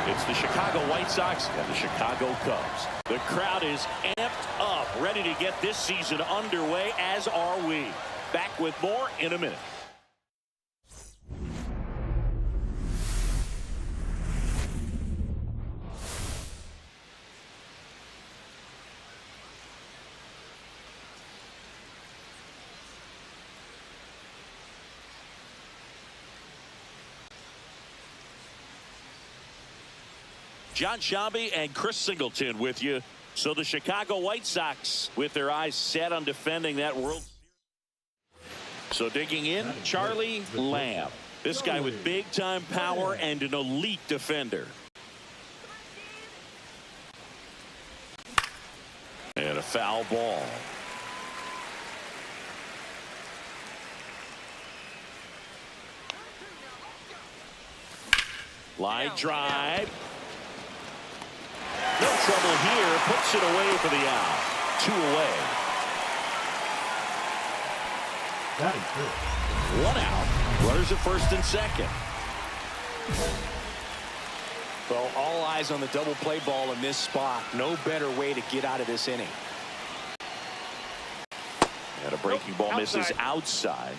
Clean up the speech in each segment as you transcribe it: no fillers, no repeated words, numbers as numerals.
It's the Chicago White Sox and the Chicago Cubs. The crowd is amped up, ready to get this season underway, as are we. Back with more in a minute. John Shambi and Chris Singleton with you. So the Chicago White Sox with their eyes set on defending that World Series. So digging in, Charlie Lamb. This guy with big-time power and an elite defender. And a foul ball. Line drive. No trouble here. Puts it away for the out. 2 away. That is good. 1 out. Runners at first and second. Well, all eyes on the double play ball in this spot. No better way to get out of this inning. And a breaking ball misses outside.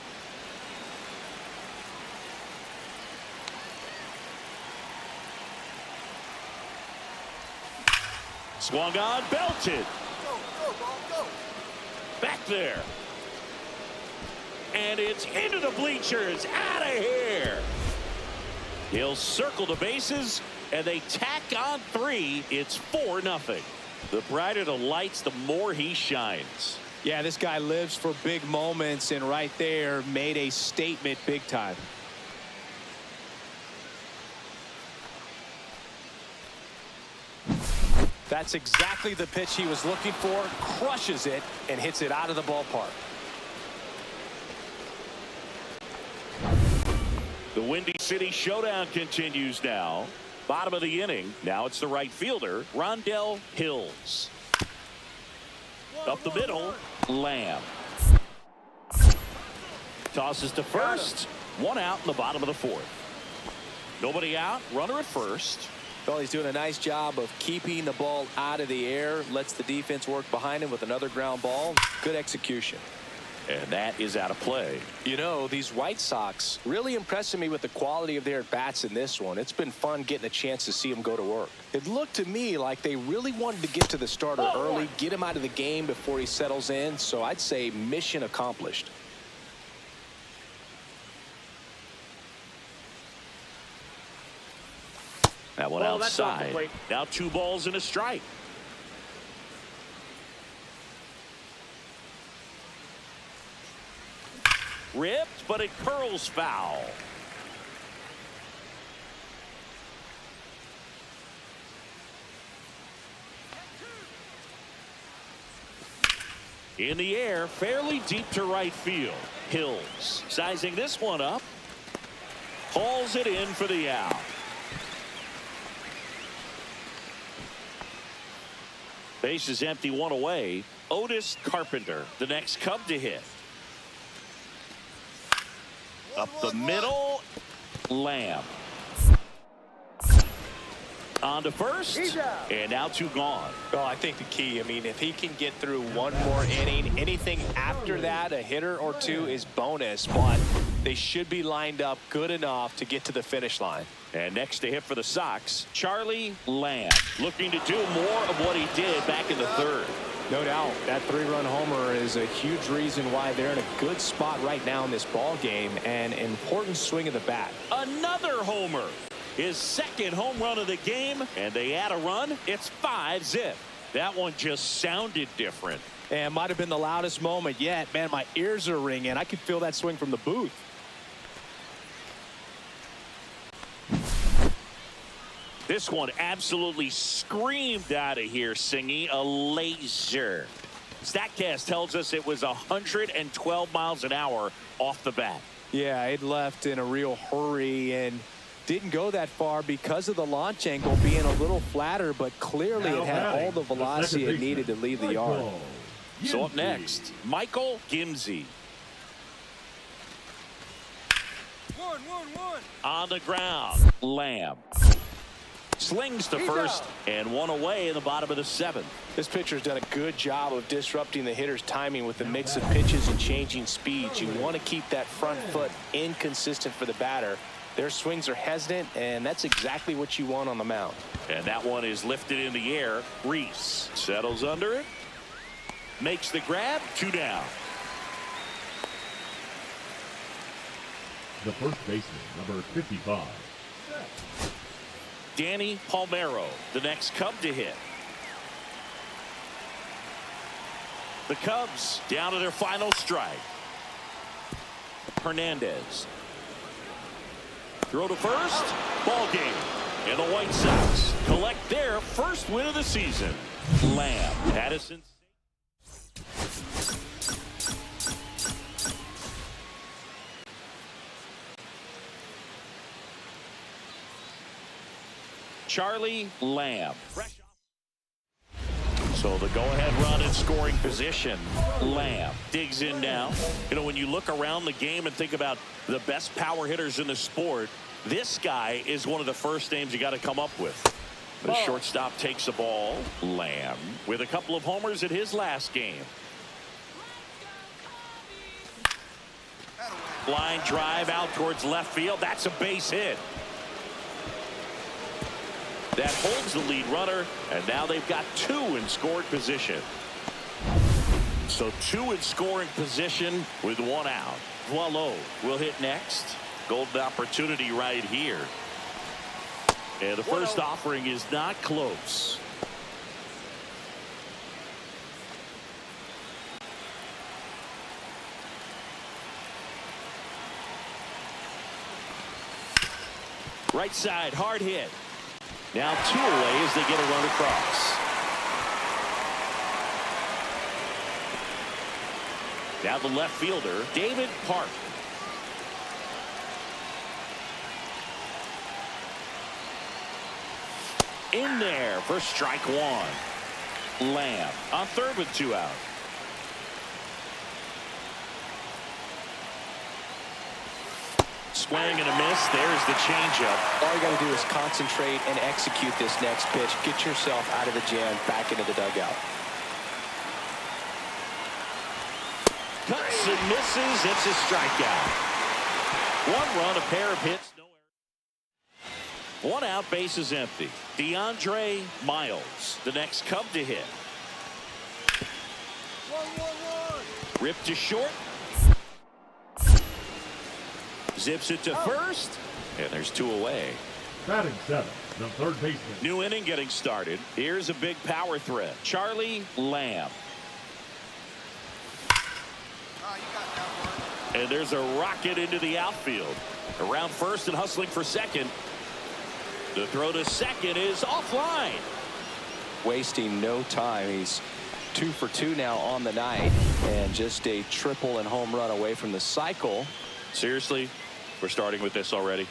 Swung on, belted. Go. Back there. And it's into the bleachers. Out of here. He'll circle the bases, and they tack on 3. It's 4-0. The brighter the lights, the more he shines. Yeah, this guy lives for big moments, and right there made a statement big time. That's exactly the pitch he was looking for. Crushes it and hits it out of the ballpark. The Windy City showdown continues now. Bottom of the inning. Now it's the right fielder, Rondell Hills. Up the middle, Lamb. Tosses to first. 1 out in the bottom of the 4th. Nobody out. Runner at first. Well, he's doing a nice job of keeping the ball out of the air. Lets the defense work behind him with another ground ball. Good execution. And that is out of play. You know, these White Sox really impressing me with the quality of their at-bats in this one. It's been fun getting a chance to see them go to work. It looked to me like they really wanted to get to the starter early, get him out of the game before he settles in. So I'd say mission accomplished. That one outside. Now 2 balls and a strike. Ripped, but it curls foul. In the air, fairly deep to right field. Hills sizing this one up. Hauls it in for the out. Base is empty, 1 away. Otis Carpenter, the next Cub to hit. Up the middle, Lamb. On to first, and now 2 gone. Well, I think the key, I mean, if he can get through 1 more inning, anything after that, a hitter or 2 is bonus, but they should be lined up good enough to get to the finish line. And next to hit for the Sox, Charlie Lamb, looking to do more of what he did back in the 3rd. No doubt that 3-run homer is a huge reason why they're in a good spot right now in this ball game, and an important swing of the bat. Another homer, his 2nd home run of the game, and they add a run. It's 5-zip. That one just sounded different. And might have been the loudest moment yet. Man, my ears are ringing. I could feel that swing from the booth. This one absolutely screamed out of here, Singy. A laser. StatCast tells us it was 112 miles an hour off the bat. Yeah, it left in a real hurry and didn't go that far because of the launch angle being a little flatter, but clearly it had all the velocity it needed to leave the yard. So up next, Michael Gimsey. On the ground, Lamb. Slings to first and one away in the bottom of the seventh. This pitcher's done a good job of disrupting the hitter's timing with the mix of pitches and changing speeds. You want to keep that front foot inconsistent for the batter. Their swings are hesitant, and that's exactly what you want on the mound. And that one is lifted in the air. Reese settles under it. Makes the grab. 2 down. The first baseman, number 55. Danny Palmero, the next Cub to hit. The Cubs down to their final strike. Hernandez. Throw to first. Ball game. And the White Sox collect their first win of the season. Lamb. Addison. Charlie Lamb. So the go-ahead run in scoring position. Lamb digs in now. You know, when you look around the game and think about the best power hitters in the sport, this guy is one of the first names you got to come up with. The shortstop takes the ball. Lamb with a couple of homers in his last game. Line drive out towards left field. That's a base hit. That holds the lead runner, and now they've got 2 in scoring position. So 2 in scoring position with 1 out. Boileau will hit next. Golden opportunity right here. And the first offering is not close. Right side, hard hit. Now 2 away as they get a run across. Now the left fielder, David Park. In there for strike 1. Lamb on third with 2 out. Swing and a miss. There's the changeup. All you got to do is concentrate and execute this next pitch. Get yourself out of the jam, back into the dugout. Cuts and misses. It's a strikeout. 1 run, a pair of hits. No error. 1 out, base is empty. DeAndre Miles, the next Cub to hit. 1-1-1. Ripped to short. Zips it to first, and there's 2 away. Batting 7, the third baseman. New inning getting started. Here's a big power threat. Charlie Lamb. And there's a rocket into the outfield. Around first and hustling for second. The throw to second is offline. Wasting no time. He's 2 for 2 now on the night, and just a triple and home run away from the cycle. Seriously, we're starting with this already.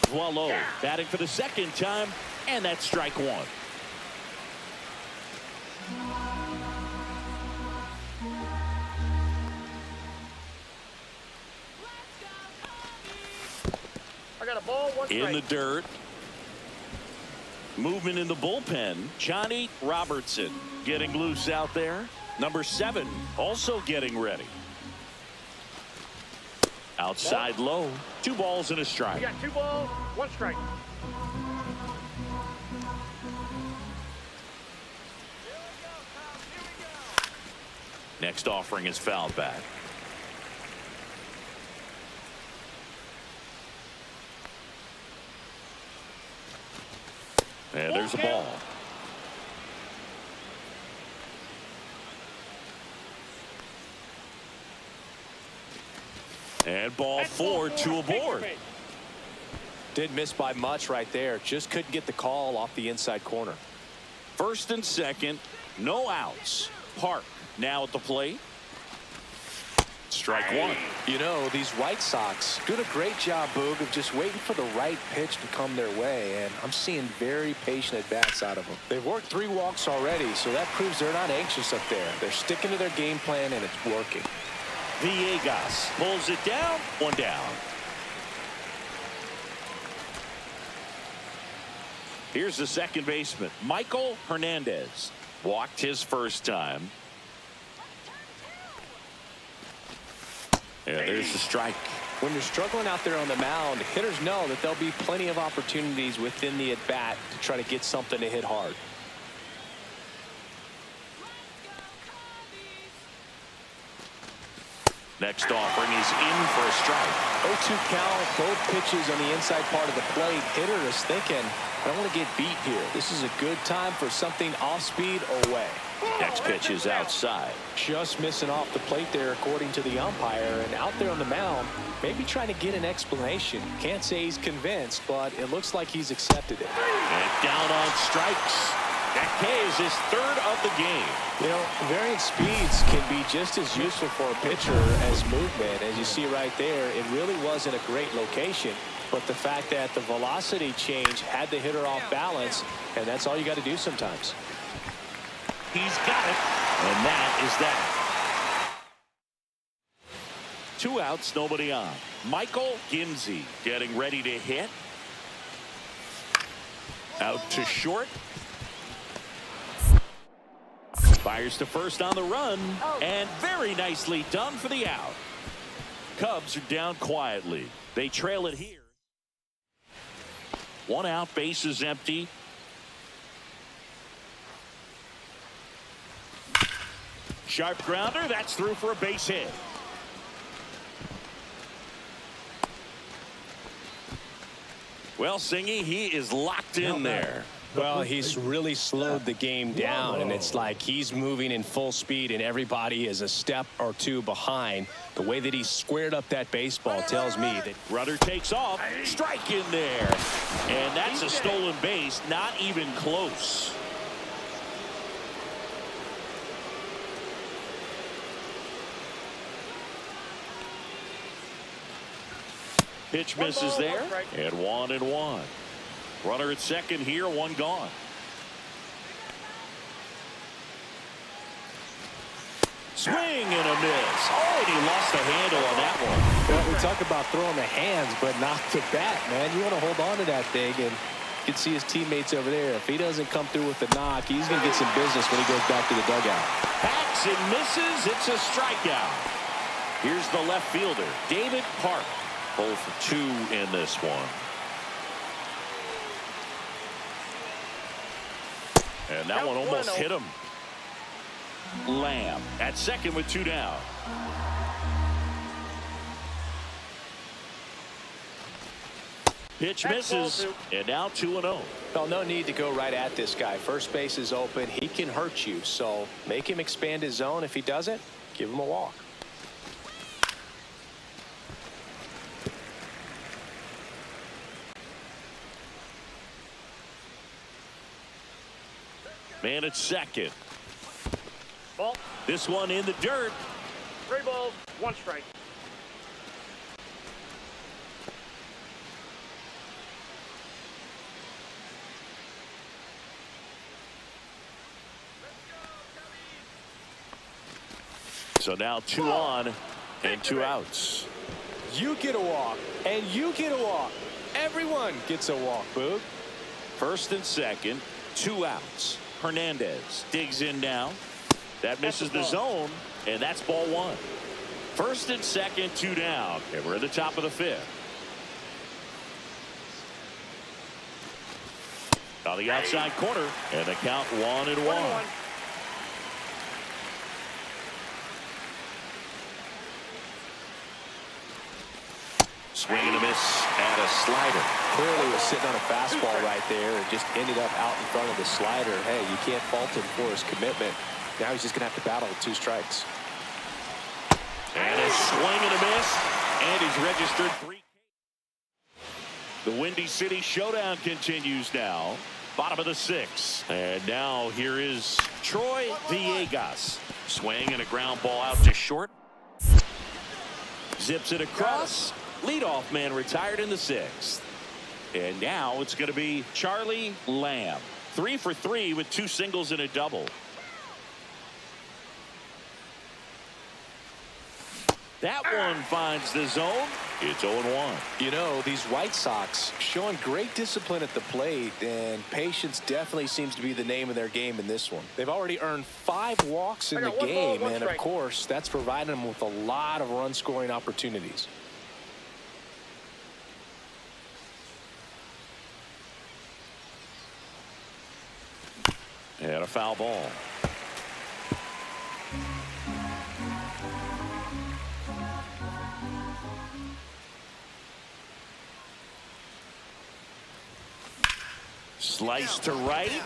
Boileau batting for the second time, and that's strike 1. I got a ball, 1 strike. In the dirt. Movement in the bullpen. Johnny Robertson getting loose out there. Number 7 also getting ready. Outside low. 2 balls and a strike. We got 2 balls, 1 strike. Next offering is fouled back. And there's a ball. And ball 4, 2 aboard. Did miss by much right there. Just couldn't get the call off the inside corner. First and second, no outs. Park now at the plate. Strike one. You know, these White Sox doing a great job, Boog, of just waiting for the right pitch to come their way, and I'm seeing very patient at-bats out of them. They've worked 3 walks already, so that proves they're not anxious up there. They're sticking to their game plan, and it's working. Villegas pulls it down. 1 down. Here's the second baseman, Michael Hernandez. Walked his first time. Yeah, there's the strike. When you're struggling out there on the mound, hitters know that there'll be plenty of opportunities within the at-bat to try to get something to hit hard. Next offering is in for a strike. 0-2 count, both pitches on the inside part of the plate. Hitter is thinking, I don't want to get beat here. This is a good time for something off speed or away. Next pitch is outside. Just missing off the plate there, according to the umpire. And out there on the mound, maybe trying to get an explanation. Can't say he's convinced, but it looks like he's accepted it. And down on strikes. That K is his 3rd of the game. You know, varying speeds can be just as useful for a pitcher as movement. As you see right there, it really wasn't a great location. But the fact that the velocity change had the hitter off balance, and that's all you got to do sometimes. He's got it, and that is that. 2 outs, nobody on. Michael Ginsey getting ready to hit. Out to short. Fires to first on the run, and very nicely done for the out. Cubs are down quietly. They trail it here. 1 out, bases empty. Sharp grounder, that's through for a base hit. Well, Singy, he is locked in there. Well, he's really slowed the game down, and it's like he's moving in full speed, and everybody is a step or 2 behind. The way that he squared up that baseball tells me that. Runner takes off, strike in there, and that's a stolen base, not even close. Pitch misses there, and 1-1. Runner at second here, 1 gone. Swing and a miss. Oh, and he lost the handle on that one. Well, we talk about throwing the hands, but not the bat, man. You want to hold on to that thing, and you can see his teammates over there. If he doesn't come through with the knock, he's going to get some business when he goes back to the dugout. Hacks and misses. It's a strikeout. Here's the left fielder, David Park. 0 for 2 in this one. And that one almost hit him. Lamb at second with 2 down. Pitch misses, and now 2-0. Well, no need to go right at this guy. First base is open. He can hurt you, so make him expand his zone. If he doesn't, give him a walk. Man at second. Ball. This one in the dirt. 3 balls, 1 strike. So now 2 on and 2 outs. You get a walk, and you get a walk. Everyone gets a walk, Boog. First and second, 2 outs. Hernandez digs in now. That misses the zone, and that's ball 1. First and second, 2 down, and we're at the top of the 5th. On the outside corner, and the count 1-1. Swing and a miss at a slider. Clearly was sitting on a fastball right there and just ended up out in front of the slider. Hey, you can't fault him for his commitment. Now he's just going to have to battle with 2 strikes. And a swing and a miss, and he's registered 3. The Windy City Showdown continues now. Bottom of the 6th. And now here is Troy Villegas. Swing and a ground ball out to short. Zips it across. Leadoff man retired in the 6th. And now it's going to be Charlie Lamb. 3 for 3 with 2 singles and a double. That one finds the zone. It's 0-1. You know, these White Sox showing great discipline at the plate, and patience definitely seems to be the name of their game in this one. They've already earned 5 walks in the game, and of course, that's providing them with a lot of run-scoring opportunities. And a foul ball. Slice to right.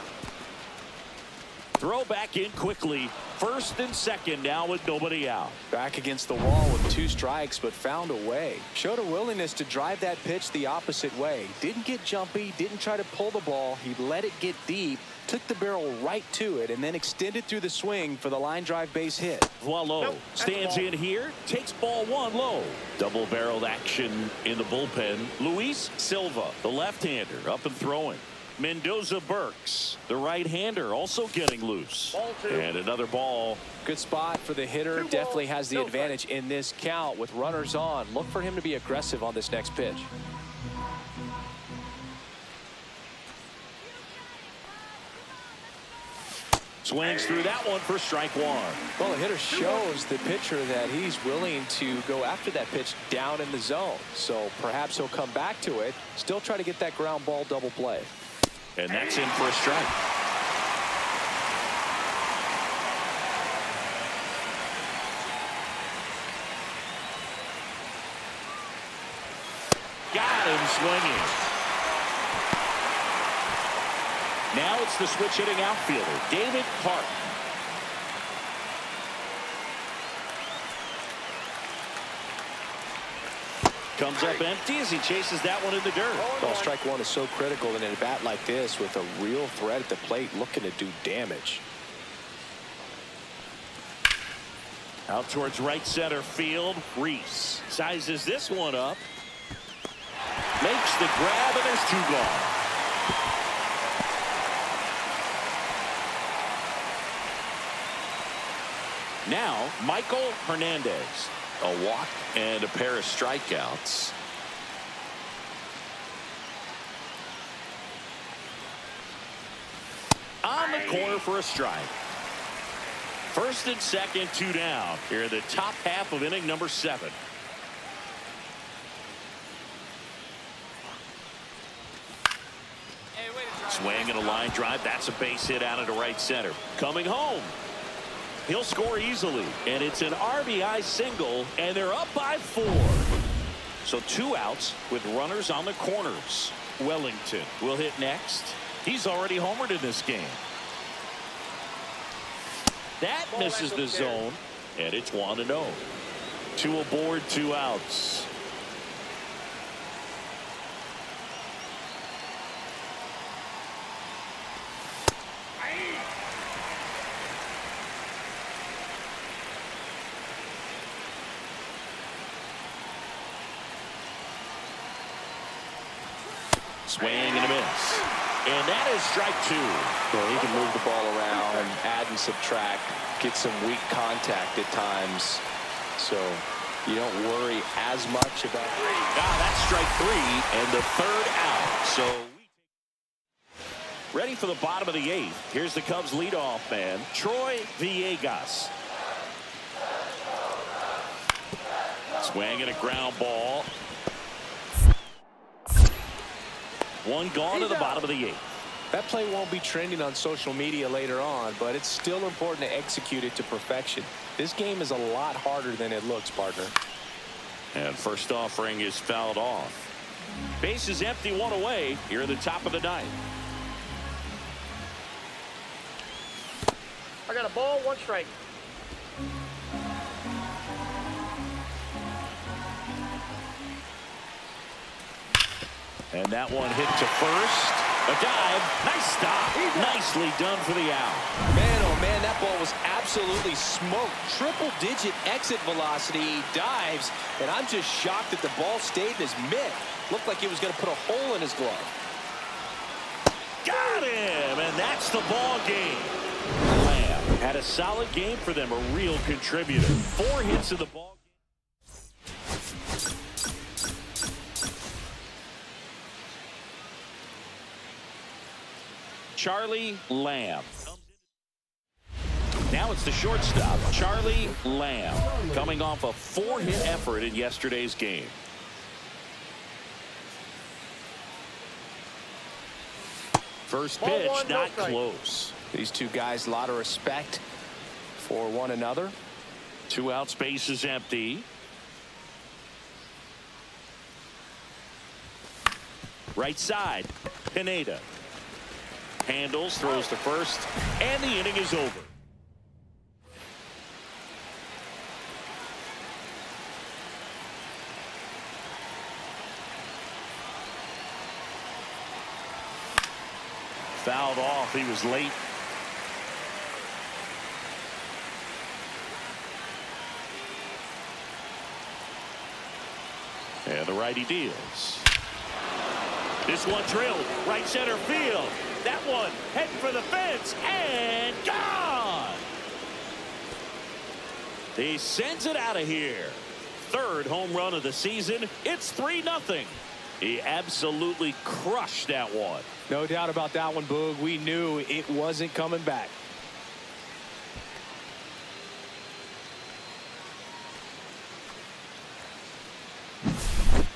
Throw back in quickly. First and second now with nobody out. Back against the wall with 2 strikes, but found a way. Showed a willingness to drive that pitch the opposite way. Didn't get jumpy, didn't try to pull the ball. He let it get deep, took the barrel right to it, and then extended through the swing for the line drive base hit. Voilo stands in here, takes ball 1 low. Double-barreled action in the bullpen. Luis Silva, the left-hander, up and throwing. Mendoza Burks, the right-hander, also getting loose. And another ball. Good spot for the hitter. Definitely has the advantage in this count with runners on. Look for him to be aggressive on this next pitch. Swings through that one for strike 1. Well, the hitter shows the pitcher that he's willing to go after that pitch down in the zone. So perhaps he'll come back to it, still try to get that ground ball double play. And that's in for a strike. Got him swinging. Now it's the switch hitting outfielder, David Park. Comes up empty as he chases that one in the dirt. Well, strike 1 is so critical in a bat like this with a real threat at the plate looking to do damage. Out towards right center field. Reese sizes this one up. Makes the grab, and there's 2 gone. Now, Michael Hernandez. A walk and a pair of strikeouts. On the corner for a strike. First and second, 2 down. Here in the top half of inning number 7. Swing and a line drive. That's a base hit out into right center. Coming home. He'll score easily, and it's an RBI single, and they're up by 4. So 2 outs with runners on the corners. Wellington will hit next. He's already homered in this game. That misses the zone, and it's 1-0. 2 aboard, 2 outs. Swing and a miss. And that is strike 2. Well, he can move the ball around, add and subtract, get some weak contact at times. So you don't worry as much about it. That's strike 3 and the 3rd out. So ready for the bottom of the 8th. Here's the Cubs leadoff man, Troy Villegas. Swing and a ground ball. 1 gone to the bottom of the 8th. That play won't be trending on social media later on, but it's still important to execute it to perfection. This game is a lot harder than it looks, partner. And first offering is fouled off. Base is empty, 1 away here at the top of the 9th. I got a ball, 1 strike. And that one hit to first. A dive. Nice stop. Nicely done for the out. Man, oh man, that ball was absolutely smoked. Triple-digit exit velocity. He dives, and I'm just shocked that the ball stayed in his mitt. Looked like he was going to put a hole in his glove. Got him, and that's the ball game. Lamb had a solid game for them, a real contributor. 4 hits in the ball game. Charlie Lamb. Now it's the shortstop, Charlie Lamb, coming off a 4-hit effort in yesterday's game. First pitch, not close. These two guys, a lot of respect for one another. 2 outs, base is empty. Right side, Pineda. Handles, throws to first, and the inning is over. Fouled off. He was late. And the righty deals. This one drilled right center field. That one heading for the fence and gone. He sends it out of here. 3rd home run of the season. It's 3-0. He absolutely crushed that one. No doubt about that one, Boog. We knew it wasn't coming back.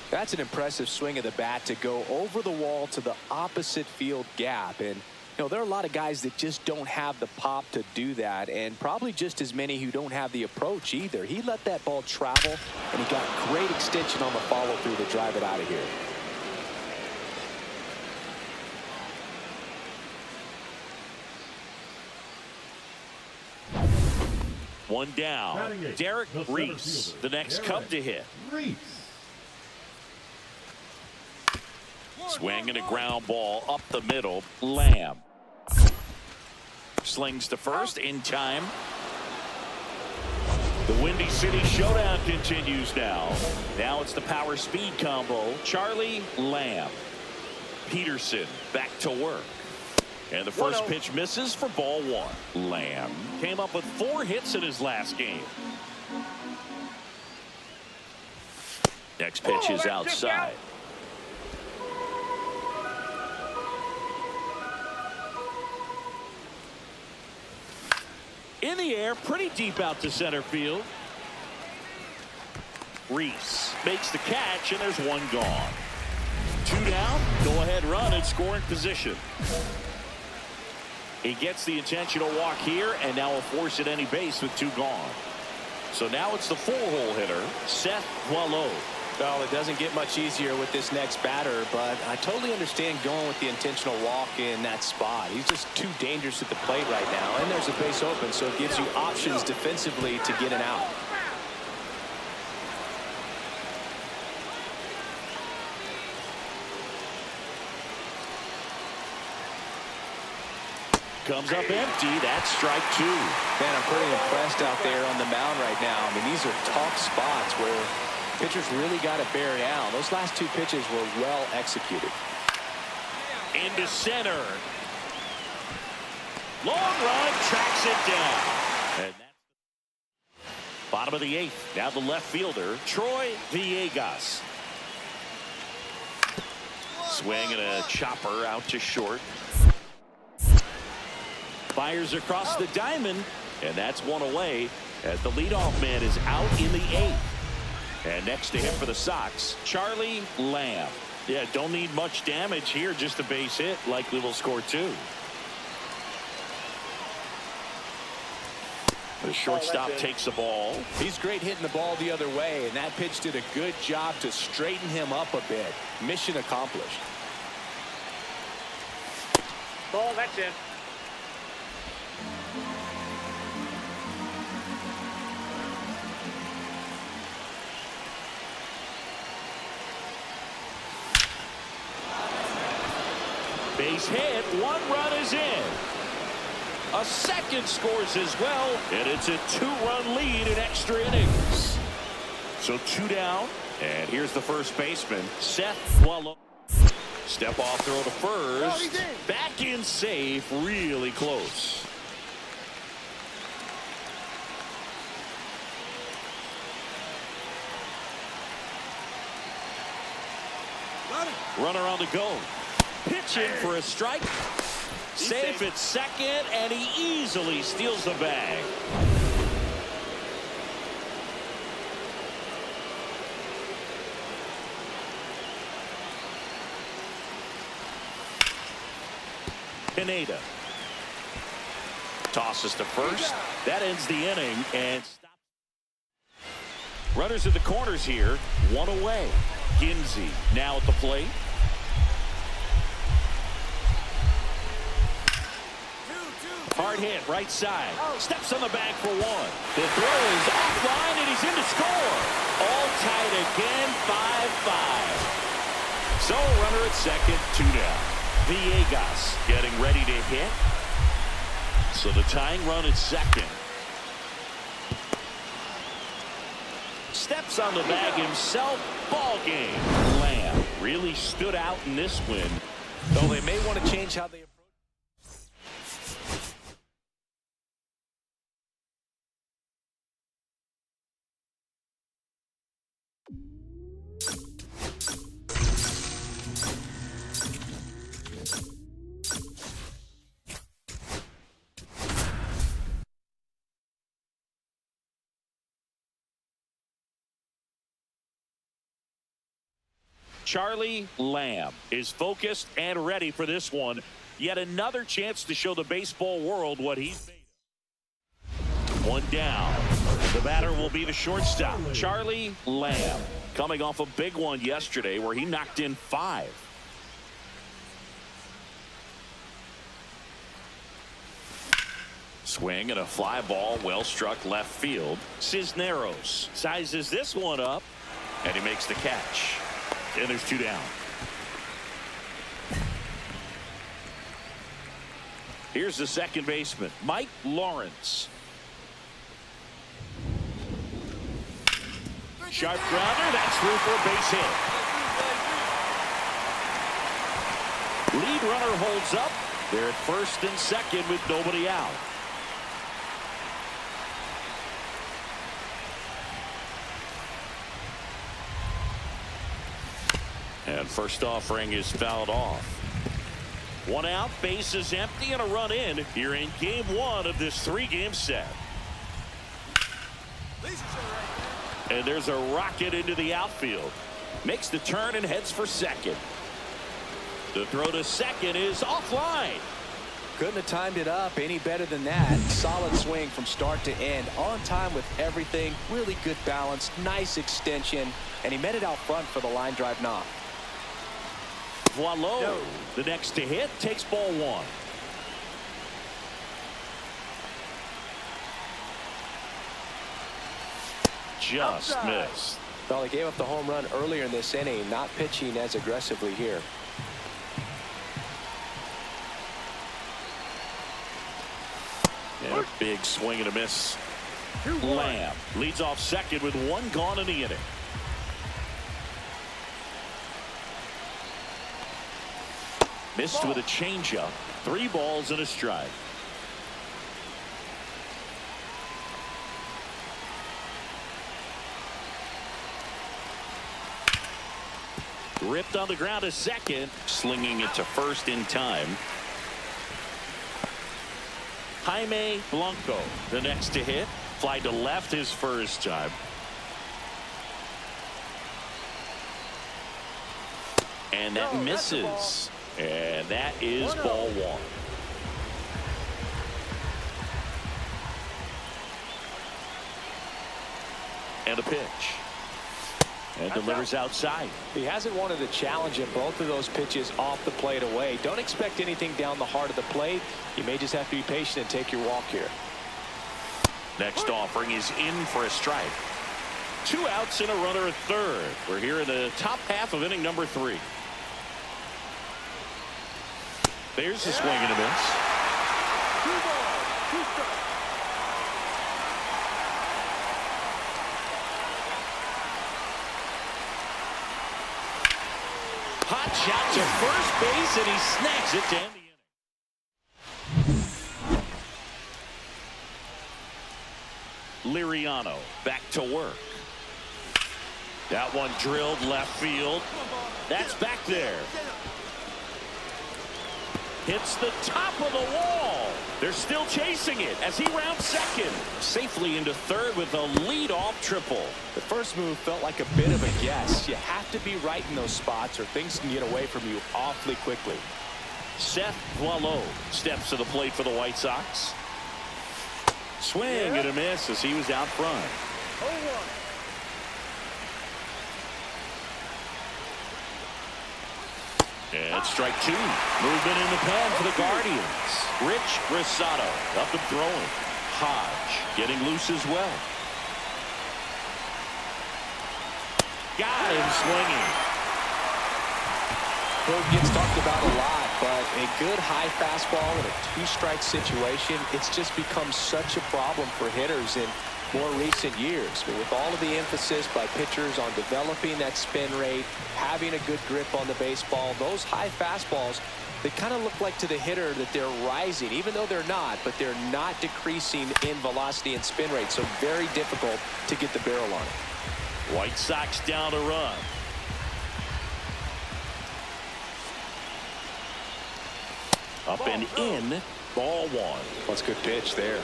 That's an impressive swing of the bat to go over the wall to the opposite field gap. And, you know, there are a lot of guys that just don't have the pop to do that, and probably just as many who don't have the approach either. He let that ball travel, and he got great extension on the follow-through to drive it out of here. One down. Batting eighth, Derek the center Reese, fielder, the next Derek Cub to hit. Reese. Swing and a ground ball up the middle. Lamb slings to first in time. The Windy City Showdown continues now. Now it's the power speed combo. Charlie Lamb. Peterson back to work. And the first pitch misses for ball 1. Lamb came up with 4 hits in his last game. Next pitch is outside. In the air, pretty deep out to center field. Reese makes the catch, and there's 1 gone. 2 down, go-ahead run in scoring position. He gets the intentional walk here, and now will force at any base with 2 gone. So now it's the 4-hole hitter, Seth Boileau. Well, it doesn't get much easier with this next batter, but I totally understand going with the intentional walk in that spot. He's just too dangerous at the plate right now, and there's a base open, so it gives you options defensively to get an out. Comes up empty. That's strike 2. Man, I'm pretty impressed out there on the mound right now. I mean, these are tough spots where pitchers really got to bear down. Those last 2 pitches were well executed. Into center. Long run, tracks it down. And that's bottom of the 8th. Now the left fielder, Troy Villegas. Swing and a chopper out to short. Fires across the diamond, and that's 1 away as the leadoff man is out in the 8th. And next to him for the Sox, Charlie Lamb. Yeah, don't need much damage here, just a base hit. Likely will score 2. The shortstop takes the ball. He's great hitting the ball the other way, and that pitch did a good job to straighten him up a bit. Mission accomplished. Ball, that's in. base hit. 1 run is in. A second scores as well, and it's a 2-run lead in extra innings. So 2 down, and here's the first baseman, Seth Wallow. Step off throw to first. Back in safe, really close. Runner on the go. Pitching for a strike. Safe at second, and he easily steals the bag. Pineda tosses to first. That ends the inning and stops. Runners at the corners here. 1 away. Ginsey now at the plate. Hard hit right side. Steps on the bag for 1. The throw is offline and he's in to score. All tied again, 5-5. So runner at second, 2 down. Villegas getting ready to hit. So the tying run at second. Steps on the bag himself. Ball game. Lamb really stood out in this win. Though they may want to change how they approach. Charlie Lamb is focused and ready for this one. Yet another chance to show the baseball world what he's made of. 1 down. The batter will be the shortstop, Charlie Lamb, coming off a big one yesterday where he knocked in 5. Swing and a fly ball, well struck left field. Cisneros sizes this one up, and he makes the catch. And there's 2 down. Here's the second baseman, Mike Lawrence. Sharp grounder, that's through for a base hit. Lead runner holds up. They're at first and second with nobody out. And first offering is fouled off. 1 out, base is empty, and a run in. You're in game 1 of this 3-game set. And there's a rocket into the outfield. Makes the turn and heads for second. The throw to second is offline. Couldn't have timed it up any better than that. Solid swing from start to end. On time with everything. Really good balance. Nice extension. And he met it out front for the line drive knock. Wallow, the next to hit, takes ball 1. Just missed. Well, he gave up the home run earlier in this inning, not pitching as aggressively here. And a big swing and a miss. Lamb leads off second with 1 gone in the inning. Missed with a changeup. 3 balls and a strike. Ripped on the ground to second. Slinging it to first in time. Jaime Blanco, the next to hit. Fly to left his first time. And that misses. And that is ball 1. And a pitch. And delivers outside. He hasn't wanted a challenge in both of those pitches off the plate away. Don't expect anything down the heart of the plate. You may just have to be patient and take your walk here. Next offering is in for a strike. 2 outs and a runner at third. We're here in the top half of inning number 3. There's a swing and a miss. 2 balls, 2 strikes. Hot shot to first base, and he snags it to end the inning. Liriano back to work. That one drilled left field. That's back there. Hits the top of the wall. They're still chasing it as he rounds second. Safely into third with a leadoff triple. The first move felt like a bit of a guess. You have to be right in those spots or things can get away from you awfully quickly. Seth Boileau steps to the plate for the White Sox. Swing and a miss as he was out front. 0-1. And strike 2. Movement in the pen for the Guardians. Rich Rosado up and throwing. Hodge getting loose as well. Got him swinging. Well, it gets talked about a lot, but a good high fastball in a 2-strike situation, it's just become such a problem for hitters in more recent years. But with all of the emphasis by pitchers on developing that spin rate, having a good grip on the baseball, those high fastballs, they kind of look like to the hitter that they're rising, even though they're not, but they're not decreasing in velocity and spin rate, so very difficult to get the barrel on it. White Sox down a run. Up and in, ball 1. That's a good pitch there.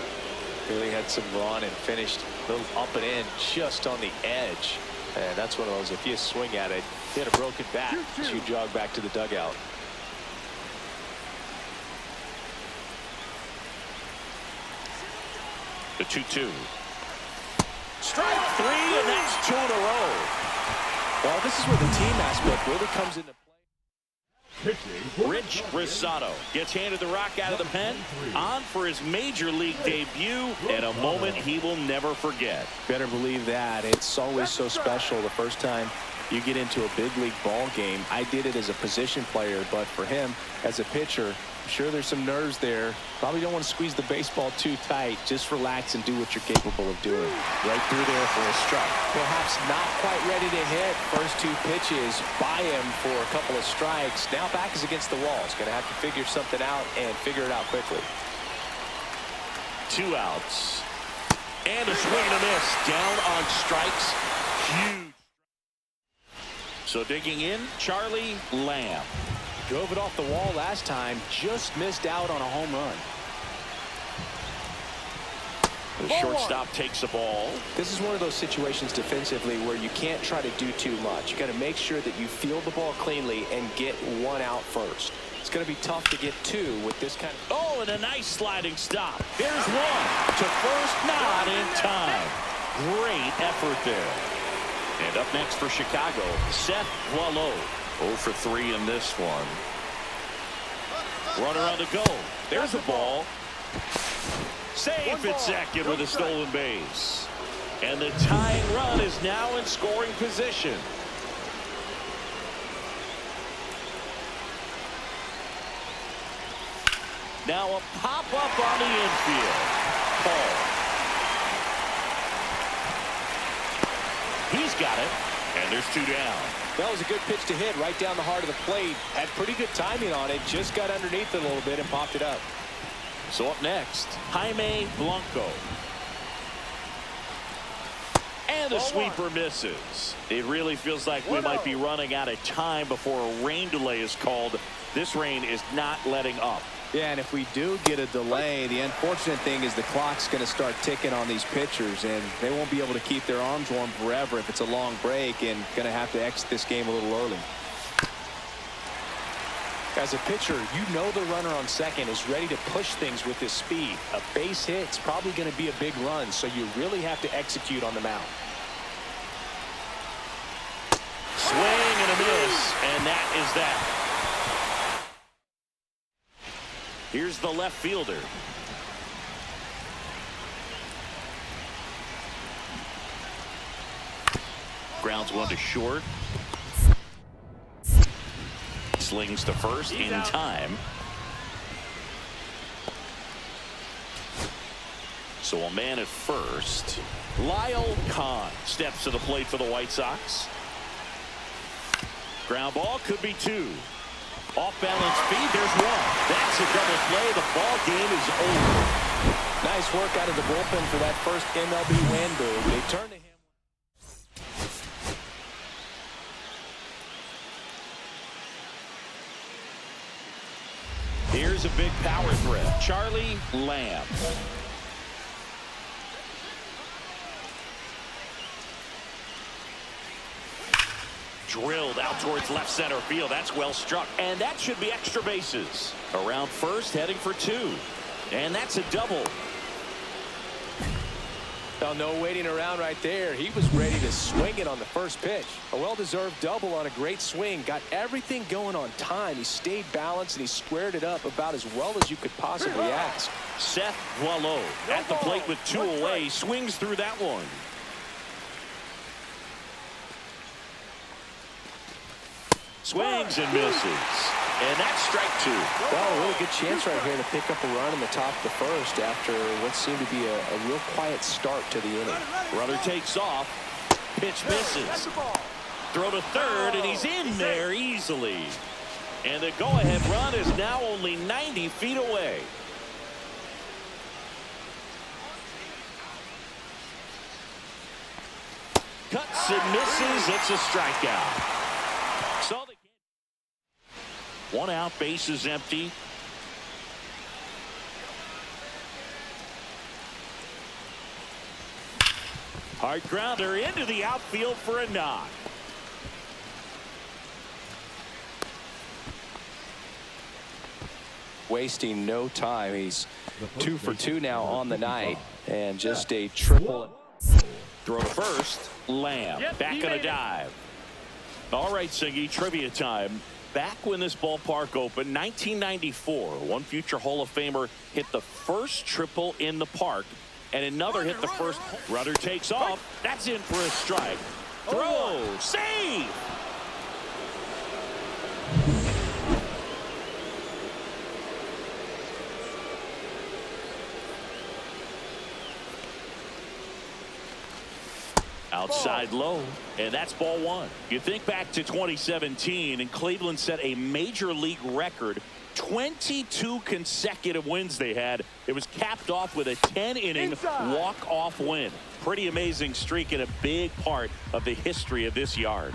Really had some run and finished a little up and in just on the edge. And that's one of those, if you swing at it, hit a broken bat, you jog back to the dugout. The 2-2. Strike 3, and that's 2 in a row. Well, this is where the team aspect really comes into play. Rich Rosado gets handed the rock out of the pen, on for his major league debut, and a moment he will never forget. Better believe that. It's always so special the first time you get into a big league ball game. I did it as a position player, but for him as a pitcher, I'm sure there's some nerves there. Probably don't want to squeeze the baseball too tight. Just relax and do what you're capable of doing. Right through there for a strike. Perhaps not quite ready to hit. First 2 pitches by him for a couple of strikes. Now back is against the wall. He's going to have to figure something out and figure it out quickly. 2 outs. And a swing and a miss. Down on strikes. Huge. So digging in, Charlie Lamb. Drove it off the wall last time. Just missed out on a home run. The shortstop takes the ball. This is one of those situations defensively where you can't try to do too much. You got to make sure that you field the ball cleanly and get 1 out first. It's going to be tough to get 2 with this kind of... Oh, and a nice sliding stop. There's 1 to first, not in time. Great effort there. And up next for Chicago, Seth Boileau. 0 for 3 in this one. Runner on the go. There's a ball. Safe at second with a stolen base. And the tying run is now in scoring position. Now a pop-up on the infield. Paul. He's got it. And there's 2 down. That was a good pitch to hit right down the heart of the plate. Had pretty good timing on it. Just got underneath it a little bit and popped it up. So up next, Jaime Blanco. And the sweeper misses. It really feels like we might be running out of time before a rain delay is called. This rain is not letting up. Yeah, and if we do get a delay, the unfortunate thing is the clock's going to start ticking on these pitchers, and they won't be able to keep their arms warm forever if it's a long break, and going to have to exit this game a little early. As a pitcher, you know the runner on second is ready to push things with his speed. A base hit's probably going to be a big run, so you really have to execute on the mound. Swing and a miss, and that is that. Here's the left fielder. Grounds 1 to short. Slings to first in time. So a man at first. Lyle Kahn steps to the plate for the White Sox. Ground ball could be two. Off balance feed, there's one. That's a double play. The ball game is over. Nice work out of the bullpen for that first MLB win, Boog. They turn to him. Here's a big power threat. Charlie Lamb. Drilled out towards left center field. That's well struck. And that should be extra bases. Around first, heading for two. And that's a double. Oh, no waiting around right there. He was ready to swing it on the first pitch. A well-deserved double on a great swing. Got everything going on time. He stayed balanced and he squared it up about as well as you could possibly ask. Seth Boileau at the plate with two away. Swings through that one. Swings and misses. And that's strike two. Well, a really good chance right here to pick up a run in the top of the first after what seemed to be a real quiet start to the inning. Runner takes off. Pitch misses. Throw to third, and he's in there easily. And the go-ahead run is now only 90 feet away. Cuts and misses. It's a strikeout. Saw the one out, bases empty. Hard grounder into the outfield for a knock. Wasting no time. He's 2 for 2 now on the night, and just a triple. Throw to first. Lamb back on a dive. All right, Siggy, trivia time. Back when this ballpark opened, 1994, one future Hall of Famer hit the first triple in the park, and another hit the first. Runner takes off. That's in for a strike. Throw. Save. Outside low, and that's ball one. You think back to 2017, and Cleveland set a major league record. 22 consecutive wins they had. It was capped off with a 10-inning walk-off win. Pretty amazing streak and a big part of the history of this yard.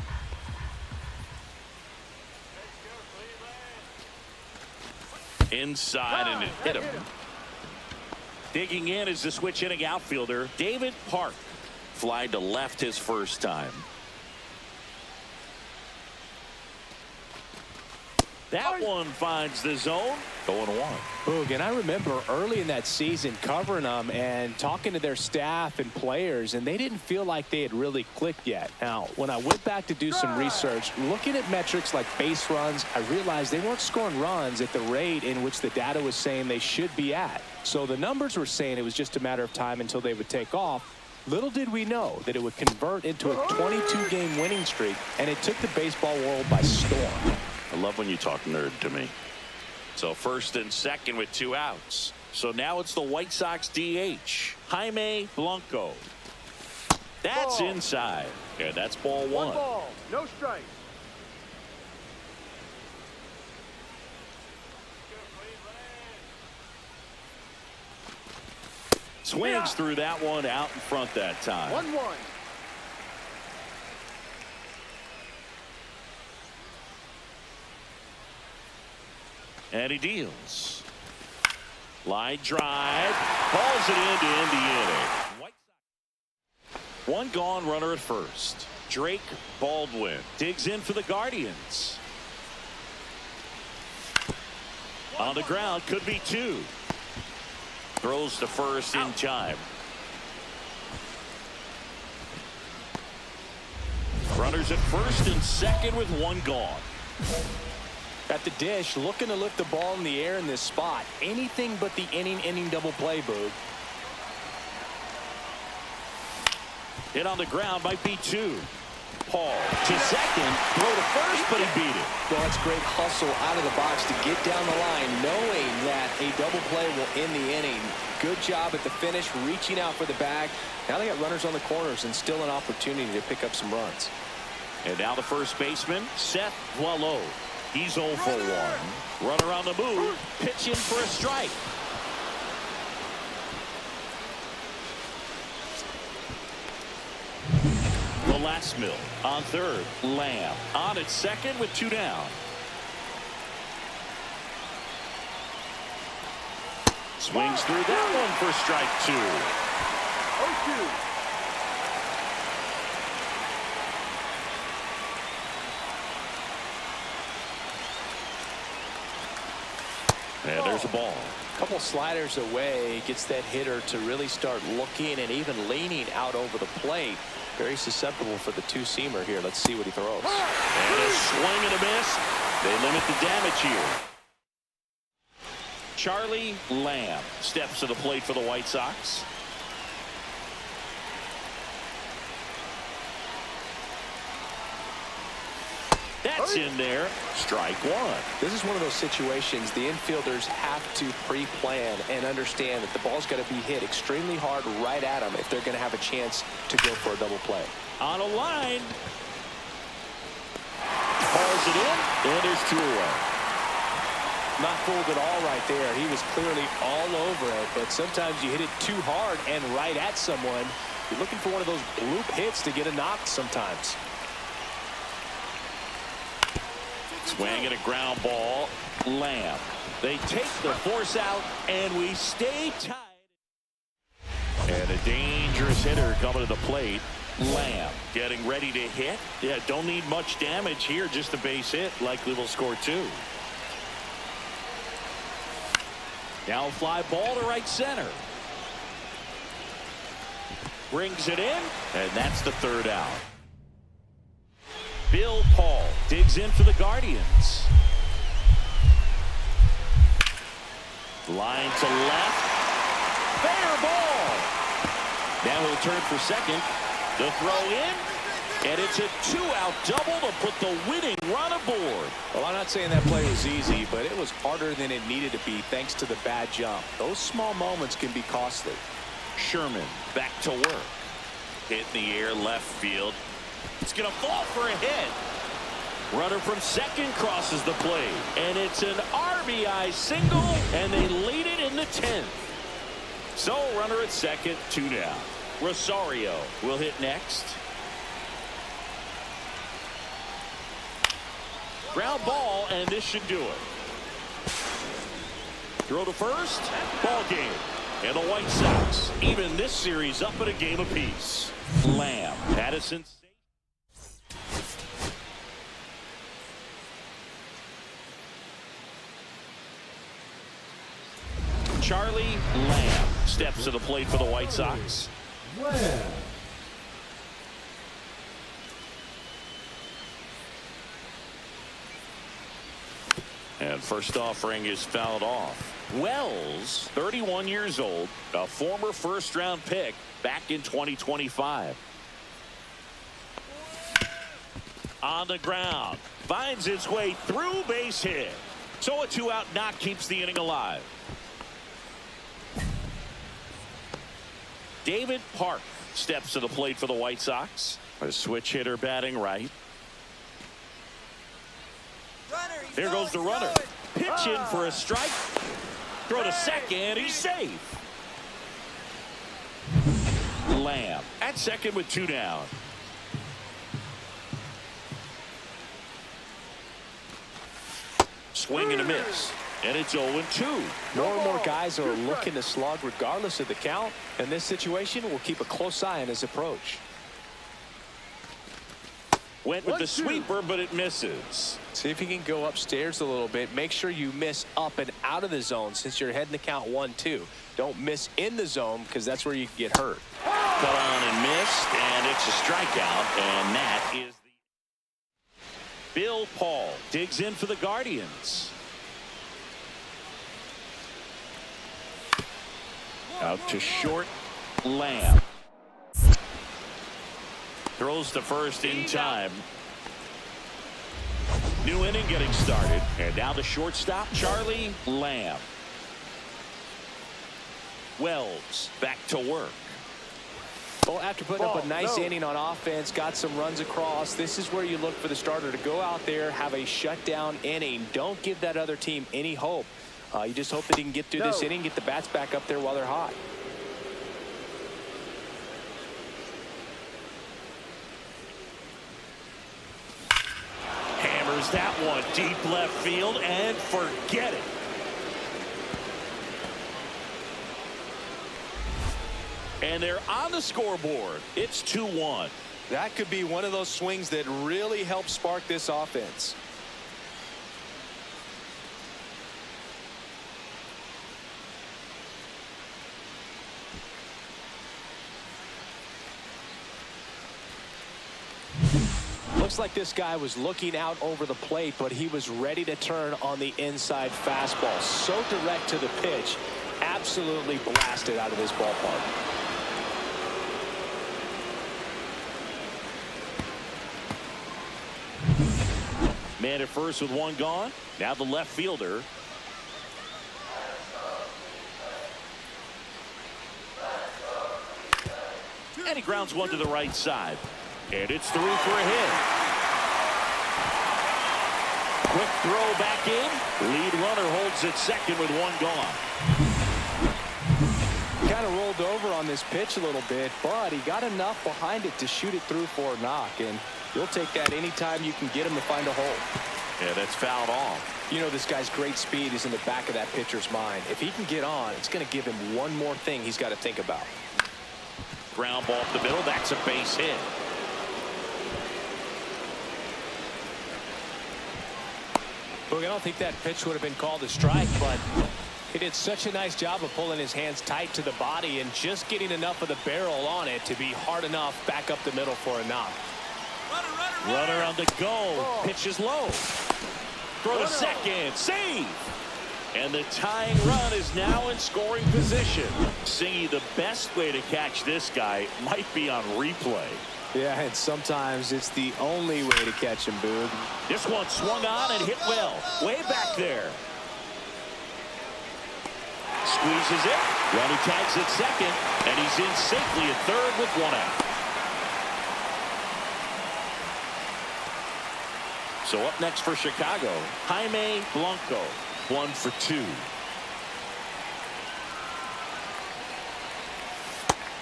Inside, and it hit him. Digging in is the switch hitting outfielder, David Park. Fly to left his first time. That one finds the zone. 0-1. Boog, and I remember early in that season covering them and talking to their staff and players, and they didn't feel like they had really clicked yet. Now, when I went back to do some research, looking at metrics like base runs, I realized they weren't scoring runs at the rate in which the data was saying they should be at. So the numbers were saying it was just a matter of time until they would take off. Little did we know that it would convert into a 22-game winning streak, and it took the baseball world by storm. I love when you talk nerd to me. So first and second with two outs. So now it's the White Sox DH, Jaime Blanco. That's inside. Yeah, that's ball one. One ball, no strike. Swings through that one, out in front that time. 1-1. And he deals. Line drive. Hauls it in to end the inning. One gone, runner at first. Drake Baldwin digs in for the Guardians. On the ground, could be two. Throws to first in time. Runners at first and second with one gone. At the dish, looking to lift the ball in the air in this spot. Anything but the inning double play, Boog. Hit on the ground, might be two. Paul to second, throw to first, but he beat it. Well, that's great hustle out of the box to get down the line, knowing that a double play will end the inning. Good job at the finish, reaching out for the bag. Now they got runners on the corners and still an opportunity to pick up some runs. And now the first baseman, Seth Boileau. He's 0 for 1. Runner on the move, pitching for a strike. Mill on third. Lamb on at second with 2 down. Swings through that one for strike 2. 0-2. And there's a ball. A couple sliders away, gets that hitter to really start looking and even leaning out over the plate. Very susceptible for the two-seamer here. Let's see what he throws. And a swing and a miss. They limit the damage here. Charlie Lamb steps to the plate for the White Sox. That's in there. Strike 1. This is one of those situations the infielders have to pre-plan and understand that the ball's got to be hit extremely hard right at them if they're going to have a chance to go for a double play. On a line. Hauls it in, and there's 2 away. Not fooled at all right there. He was clearly all over it, but sometimes you hit it too hard and right at someone. You're looking for one of those bloop hits to get a knock sometimes. Swing and a ground ball. Lamb. They take the force out, and we stay tied. And a dangerous hitter coming to the plate. Lamb getting ready to hit. Yeah, don't need much damage here. Just a base hit. Likely will score 2. Now a fly ball to right center. Brings it in, and that's the 3rd out. Bill Paul digs in for the Guardians. Line to left. Fair ball. Now he'll turn for second. The throw in. And it's a 2-out double to put the winning run aboard. Well, I'm not saying that play was easy, but it was harder than it needed to be thanks to the bad jump. Those small moments can be costly. Sherman back to work. Hit in the air left field. It's going to fall for a hit. Runner from second crosses the plate. And it's an RBI single, and they lead it in the 10th. So runner at second, 2 down. Rosario will hit next. Ground ball, and this should do it. Throw to first. Ball game. And the White Sox even this series up at a game apiece. Lamb. Addison. Charlie Lamb steps to the plate for the White Sox. Lamb. And first offering is fouled off. Wells, 31 years old, a former first-round pick back in 2025. On the ground, finds its way through, base hit. So a 2-out knock keeps the inning alive. David Park steps to the plate for the White Sox. A switch hitter batting right. There goes the runner. Pitch in for a strike. Throw to second. He's safe. Lamb at second with 2 down. Swing and a miss. And it's 0-2. More and more guys are looking to slug regardless of the count. In this situation, we'll keep a close eye on his approach. Went with the sweeper, but it misses. See if you can go upstairs a little bit. Make sure you miss up and out of the zone since you're heading the count 1-2. Don't miss in the zone because that's where you can get hurt. Cut on and missed, and it's a strikeout, and that is the... Bill Paul digs in for the Guardians. Out to short, Lamb. Throws to first in time. New inning getting started. And now the shortstop, Charlie Lamb. Wells back to work. Well, after putting up a nice inning on offense, got some runs across, this is where you look for the starter to go out there, have a shutdown inning. Don't give that other team any hope. You just hope that he can get through this inning, get the bats back up there while they're hot. Hammers that one deep left field and forget it. And they're on the scoreboard. It's 2-1. That could be one of those swings that really help spark this offense. Looks like this guy was looking out over the plate, but he was ready to turn on the inside fastball. So direct to the pitch, absolutely blasted out of this ballpark. Man at first with one gone. Now the left fielder. And he grounds one to the right side. And it's through for a hit. Quick throw back in. Lead runner holds at second with one gone. Kind of rolled over on this pitch a little bit, but he got enough behind it to shoot it through for a knock. And you'll take that anytime you can get him to find a hole. Yeah, that's fouled off. You know, this guy's great speed is in the back of that pitcher's mind. If he can get on, it's going to give him one more thing he's got to think about. Ground ball up the middle. That's a base hit. Look, I don't think that pitch would have been called a strike, but he did such a nice job of pulling his hands tight to the body and just getting enough of the barrel on it to be hard enough back up the middle for a knock. Runner on the go. Pitch is low. Throw to second. Save. And the tying run is now in scoring position. Singy, the best way to catch this guy might be on replay. Yeah, and sometimes it's the only way to catch him, Boog. This one swung on and hit well. Way back there. Squeezes it. Runner tags at second. And he's in safely at third with one out. So up next for Chicago, Jaime Blanco, 1 for 2.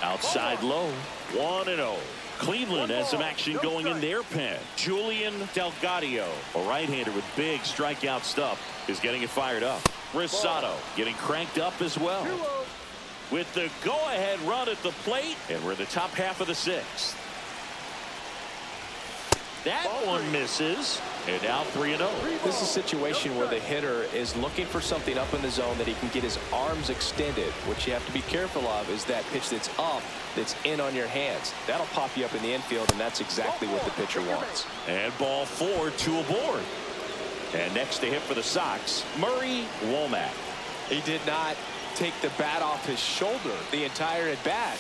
Outside low, 1-0. Cleveland has some action going in their pen. Julian Delgado, a right-hander with big strikeout stuff, is getting it fired up. Rosado getting cranked up as well. With the go-ahead run at the plate, and we're in the top half of the sixth. That one misses, and now 3-0. This is a situation where the hitter is looking for something up in the zone that he can get his arms extended. What you have to be careful of is that pitch that's up, that's in on your hands. That'll pop you up in the infield, and that's exactly what the pitcher wants. And ball 4, 2 aboard. And next to hit for the Sox, Murray Womack. He did not take the bat off his shoulder the entire at bat.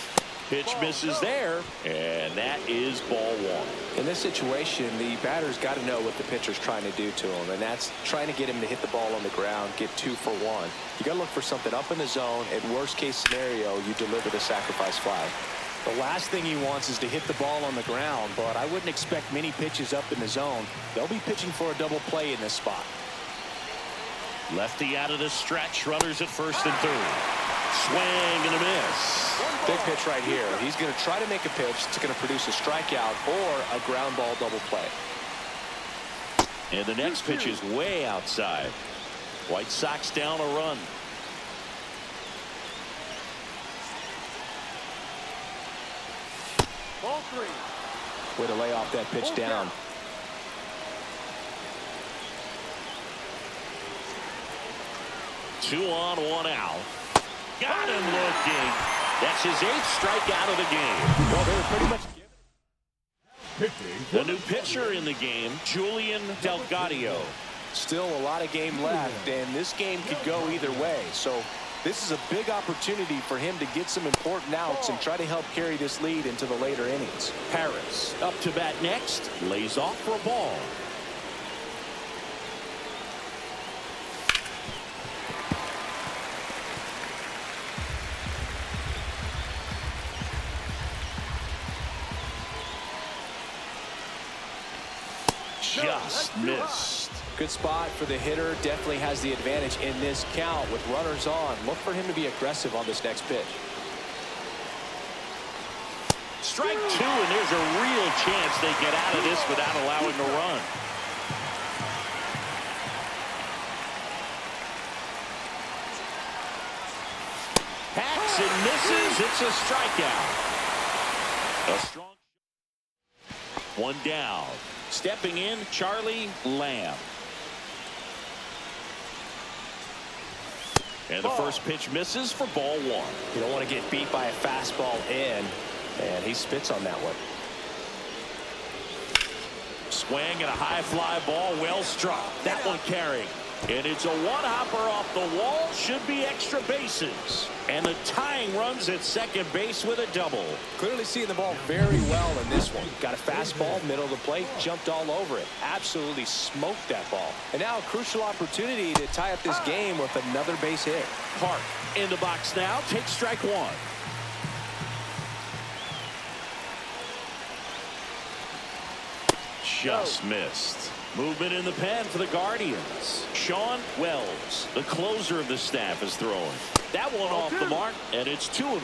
Pitch misses there, and that is ball 1. In this situation, the batter's got to know what the pitcher's trying to do to him, and that's trying to get him to hit the ball on the ground, get 2 for 1. You got to look for something up in the zone. At worst case scenario, you deliver the sacrifice fly. The last thing he wants is to hit the ball on the ground, but I wouldn't expect many pitches up in the zone. They'll be pitching for a double play in this spot. Lefty out of the stretch, runners at first and third. Swing and a miss. Big pitch right here. He's going to try to make a pitch that's going to produce a strikeout or a ground ball double play. And the next pitch is way outside. White Sox down a run. Ball 3. Way to lay off that pitch down. Two on, 1 out. Got him looking. That's his 8th strikeout of the game. Well, they were pretty much the new pitcher in the game, Julian Delgado. still a lot of game left, and this game could go either way. So This is a big opportunity for him to get some important outs and try to help carry this lead into the later innings. Harris up to bat next. Lays off for a ball. Just missed. Good spot for the hitter. Definitely has the advantage in this count with runners on. Look for him to be aggressive on this next pitch. Strike two, and there's a real chance they get out of this without allowing a run. Hacks and misses. It's a strikeout. A strong one down. Stepping in, Charlie Lamb. And the first pitch misses for ball one. You don't want to get beat by a fastball in, and he spits on that one. Swing and a high fly ball, well struck. That one carrying. And it's a one-hopper off the wall. Should be extra bases. And the tying runs at second base with a double. Clearly seeing the ball very well in this one. Got a fastball, middle of the plate, jumped all over it. Absolutely smoked that ball. And now a crucial opportunity to tie up this game with another base hit. Park in the box now. Takes strike one. Just missed. Movement in the pen for the Guardians. Sean Wells, the closer of the staff, is throwing. That one off the mark, and it's 2-1.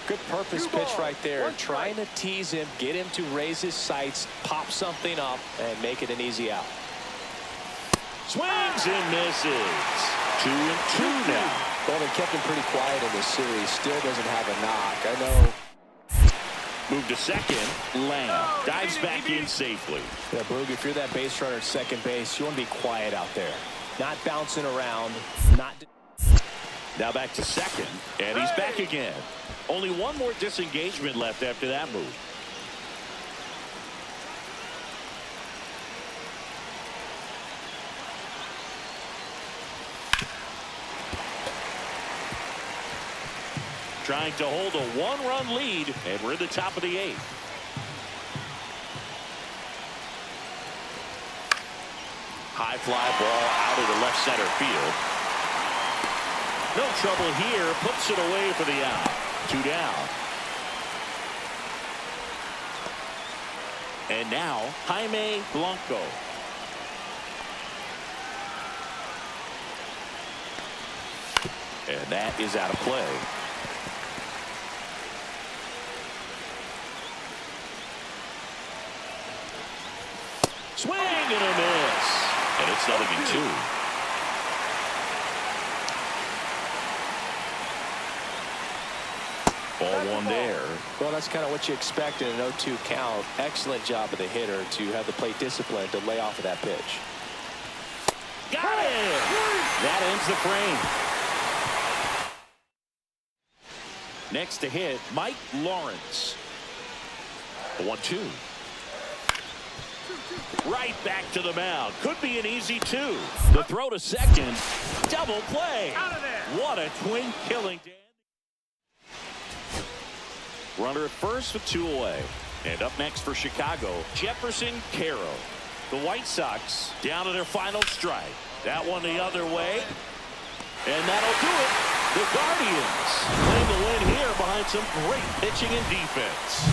Good purpose pitch right there. Trying to tease him, get him to raise his sights, pop something up, and make it an easy out. Swings and misses. 2-2 now. Well, they kept him pretty quiet in this series. Still doesn't have a knock. I know. Move to second. Lamb dives back in safely. Yeah, Boog, if you're that base runner at second base, you want to be quiet out there. Not bouncing around. Now back to second, and he's back again. Only one more disengagement left after that move. Trying to hold a one-run lead, and we're in the top of the eighth. High fly ball out of the left center field. No trouble here. Puts it away for the out. 2 down. And now Jaime Blanco. And that is out of play. Swing and a miss. And it's 0-2. Ball one there. Well, that's kind of what you expect in an 0-2 count. Excellent job of the hitter to have the plate discipline to lay off of that pitch. Got it! That ends the frame. Next to hit, Mike Lawrence. The 1-2. Right back to the mound. Could be an easy 2. The throw to second. Double play. Out of there. What a twin killing. Runner at first with 2 away. And up next for Chicago, Jefferson Caro. The White Sox down to their final strike. That one the other way. And that'll do it. The Guardians claim the win here behind some great pitching and defense.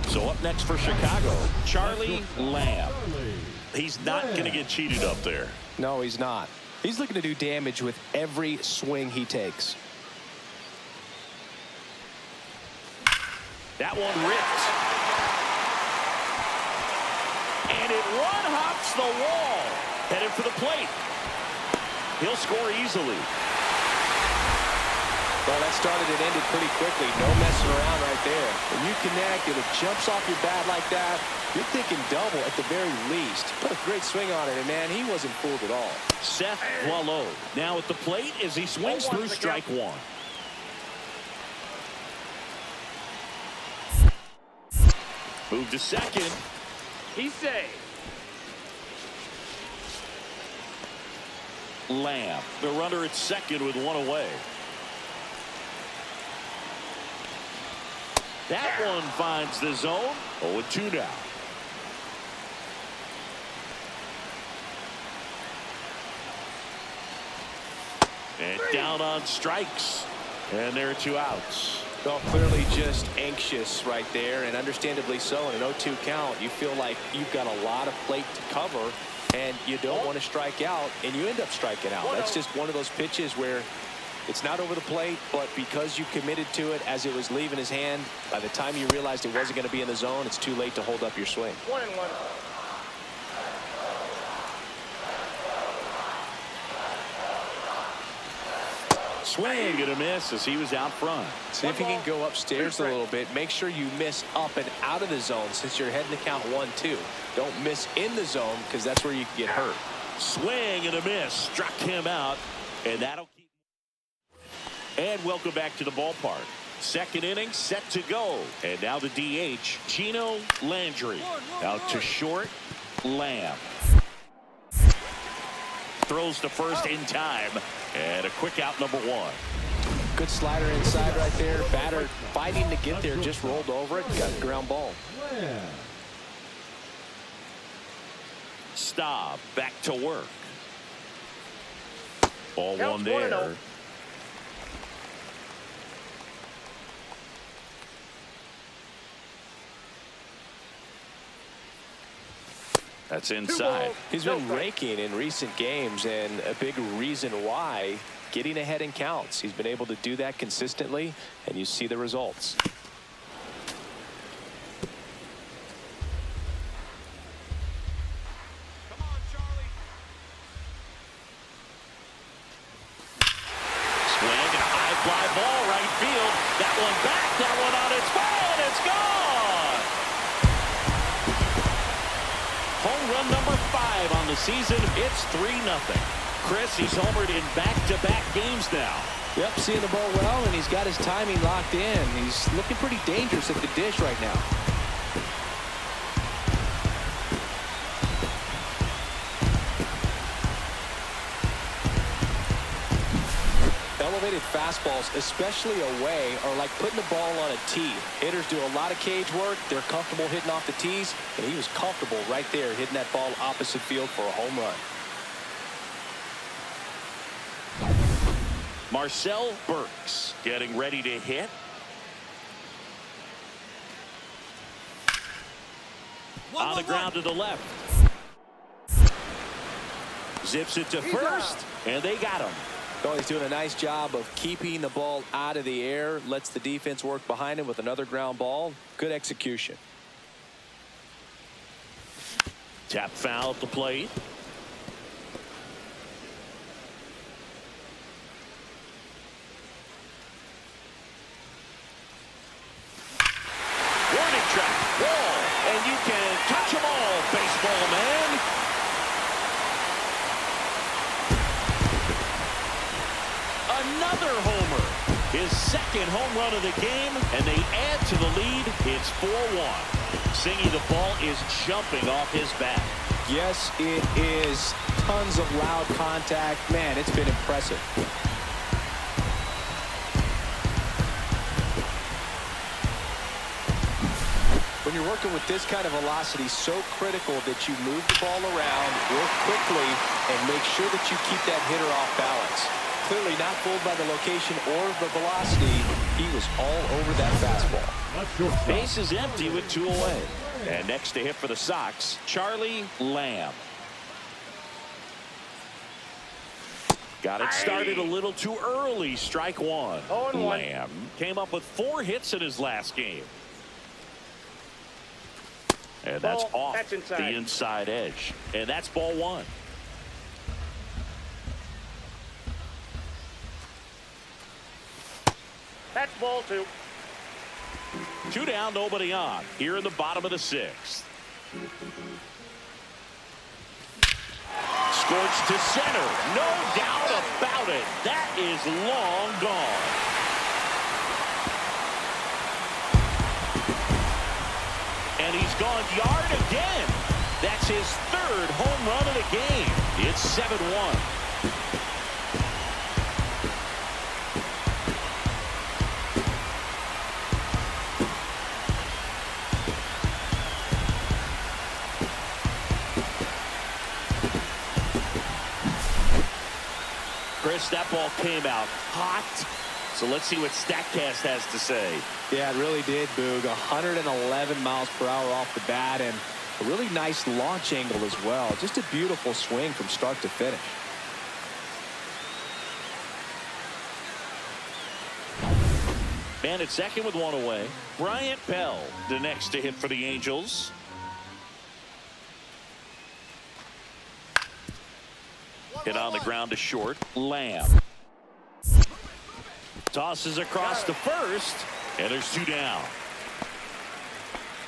So up next for Chicago, Charlie Lamb. He's not going to get cheated up there. No, he's not. He's looking to do damage with every swing he takes. That one ripped. it. One hops the wall. Headed for the plate. He'll score easily. Well, that started and ended pretty quickly. No messing around right there. When you connect and it jumps off your bat like that, you're thinking double at the very least. Put a great swing on it, and man, he wasn't fooled at all. Seth Boileau now at the plate as he swings through strike one. Move to second. He's safe. Lamb, the runner at second with one away. That one finds the zone. 0-2 now. And down on strikes. And there are 2 outs. Well, clearly just anxious right there, and understandably so. In an 0-2 count, you feel like you've got a lot of plate to cover, and you don't want to strike out, and you end up striking out. That's just one of those pitches where it's not over the plate, but because you committed to it as it was leaving his hand, by the time you realized it wasn't going to be in the zone, it's too late to hold up your swing. 1-1. Swing and a miss as he was out front. See if you can go upstairs a little bit. Make sure you miss up and out of the zone since you're heading to count 1-2. Don't miss in the zone because that's where you can get hurt. Swing and a miss. Struck him out. And that'll keep. And welcome back to the ballpark. Second inning set to go. And now the DH, Gino Landry. Out to short, Lamb. Throws to first in time. And a quick out, number 1. Good slider inside right there. Batter fighting to get there, just rolled over it. Got a ground ball. Staub back to work. Ball Counts one there. 1-0. That's inside. He's been raking in recent games, and a big reason why, getting ahead in counts. He's been able to do that consistently, and you see the results. Come on, Charlie. Swing and a high fly ball right field. That one back, that one on its way, and it's gone. Home run number 5 on the season. It's 3-0. Chris, he's homered in back-to-back games now. Yep, seeing the ball well, and he's got his timing locked in. He's looking pretty dangerous at the dish right now. Elevated fastballs, especially away, are like putting the ball on a tee. Hitters do a lot of cage work. They're comfortable hitting off the tees, and he was comfortable right there hitting that ball opposite field for a home run. Marcel Burks getting ready to hit. On the ground to the left. Zips it to first, and they got him. Oh, he's doing a nice job of keeping the ball out of the air. Lets the defense work behind him with another ground ball. Good execution. Tap foul at the plate. Warning track, wall, and you can touch them all, baseball man. Another homer. His second home run of the game, and they add to the lead. It's 4-1. Singy, the ball is jumping off his bat. Yes, it is. Tons of loud contact. Man, it's been impressive. When you're working with this kind of velocity, so critical that you move the ball around, work quickly, and make sure that you keep that hitter off balance. Clearly not fooled by the location or the velocity. He was all over that fastball. Base is empty with 2 away. And next to hit for the Sox, Charlie Lamb. Got it started a little too early. Strike 1. 0-1. Lamb came up with 4 hits in his last game. And that's Ball, off that's inside. the inside edge. And that's ball one. That's ball two. 2 down, nobody on. Here in the bottom of the 6th. Scorched to center. No doubt about it. That is long gone. And he's gone yard again. That's his 3rd home run of the game. It's 7-1. Chris, that ball came out hot. So let's see what StatCast has to say. Yeah, it really did, Boog. 111 miles per hour off the bat, and a really nice launch angle as well. Just a beautiful swing from start to finish. Man at second with 1 away. Bryant Bell, the next to hit for the Angels. Hit on the ground to short. Lamb. Tosses across to first, and there's 2 down.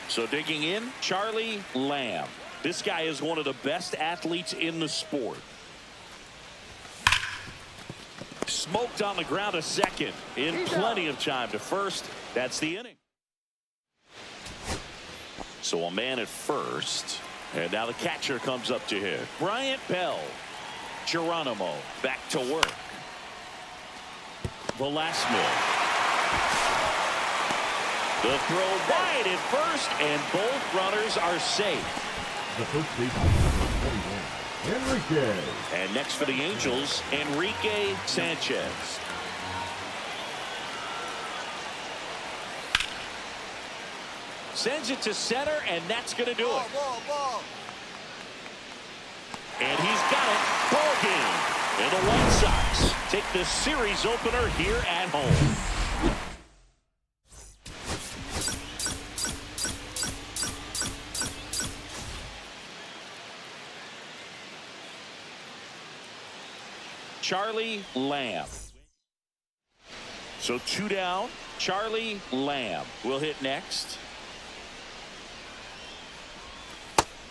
So digging in, Charlie Lamb. This guy is one of the best athletes in the sport. Smoked on the ground to second in plenty of time to first. That's the inning. So a man at first, and now the catcher comes up to hit. Bryant Bell. Geronimo back to work. Velasquez. The throw wide at first, and both runners are safe. The first baseman, Enrique. And next for the Angels, Enrique Sanchez. Sends it to center, and that's going to do it. And he's got it. Ball game. And the White Sox take the series opener here at home. Charlie Lamb. So 2 down. Charlie Lamb will hit next.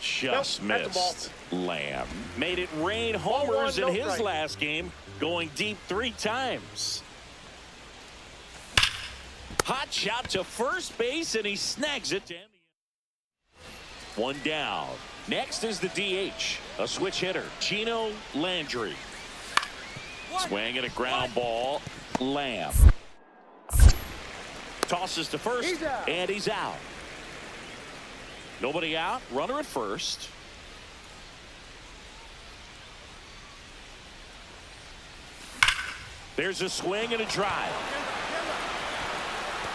Just missed. Lamb made it rain homers in his last game, going deep 3 times. Hot shot to first base, and he snags it to end the 1 down. Next is the DH, a switch hitter, Gino Landry. Swinging a ground ball. Lamb tosses to first, and he's out. Nobody out. Runner at first. There's a swing and a drive.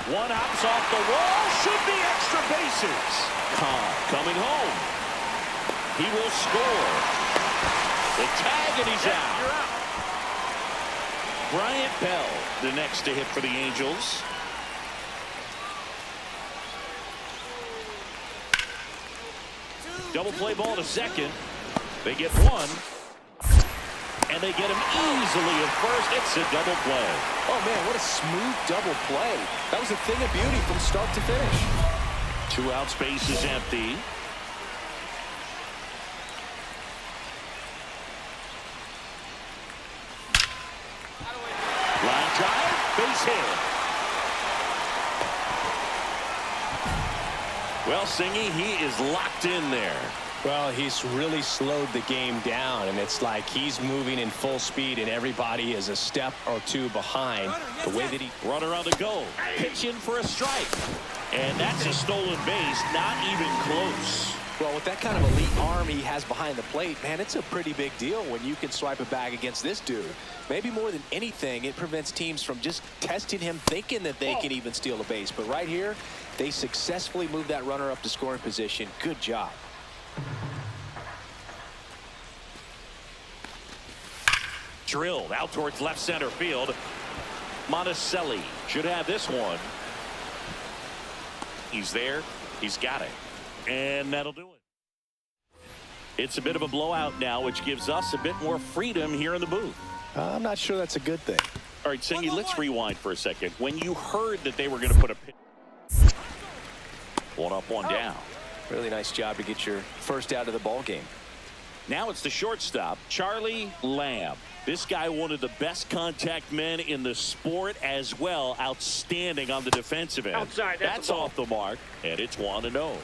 One hops off the wall. Should be extra bases. Kahn coming home. He will score. The tag, and he's out. You're out. Bryant Bell, the next to hit for the Angels. Double play ball to second. They get 1. And they get him easily at first. It's a double play. Oh, man, what a smooth double play. That was a thing of beauty from start to finish. 2 out, space is empty. Line drive, base hit. Well, Singy, he is locked in there. Well, he's really slowed the game down, and it's like he's moving in full speed, and everybody is a step or 2 behind. The way that he... Runner on the go. Pitch in for a strike. And that's a stolen base, not even close. Well, with that kind of elite arm he has behind the plate, man, it's a pretty big deal when you can swipe a bag against this dude. Maybe more than anything, it prevents teams from just testing him, thinking that they can even steal a base. But right here, they successfully moved that runner up to scoring position. Good job. Drilled out towards left center field. Monticelli should have this one. He's there. He's got it. and that'll do it. It's a bit of a blowout now, which gives us a bit more freedom here in the booth. I'm not sure that's a good thing. All right, Singy, let's rewind for a second. When you heard that they were going to put a pitch, one up, one down. Really nice job to get your first out of the ball game. Now it's the shortstop, Charlie Lamb. This guy, one of the best contact men in the sport as well. Outstanding on the defensive end. Outside, that's off the mark, and it's 1-0.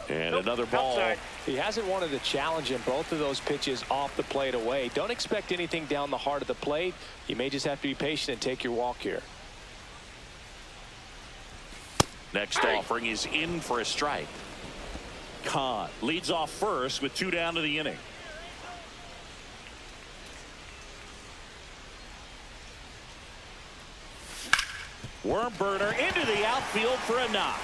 And another ball. Outside. He hasn't wanted to challenge in both of those pitches off the plate away. Don't expect anything down the heart of the plate. You may just have to be patient and take your walk here. Next offering is in for a strike. Kahn leads off first with 2 down to the inning. Worm burner into the outfield for a knock.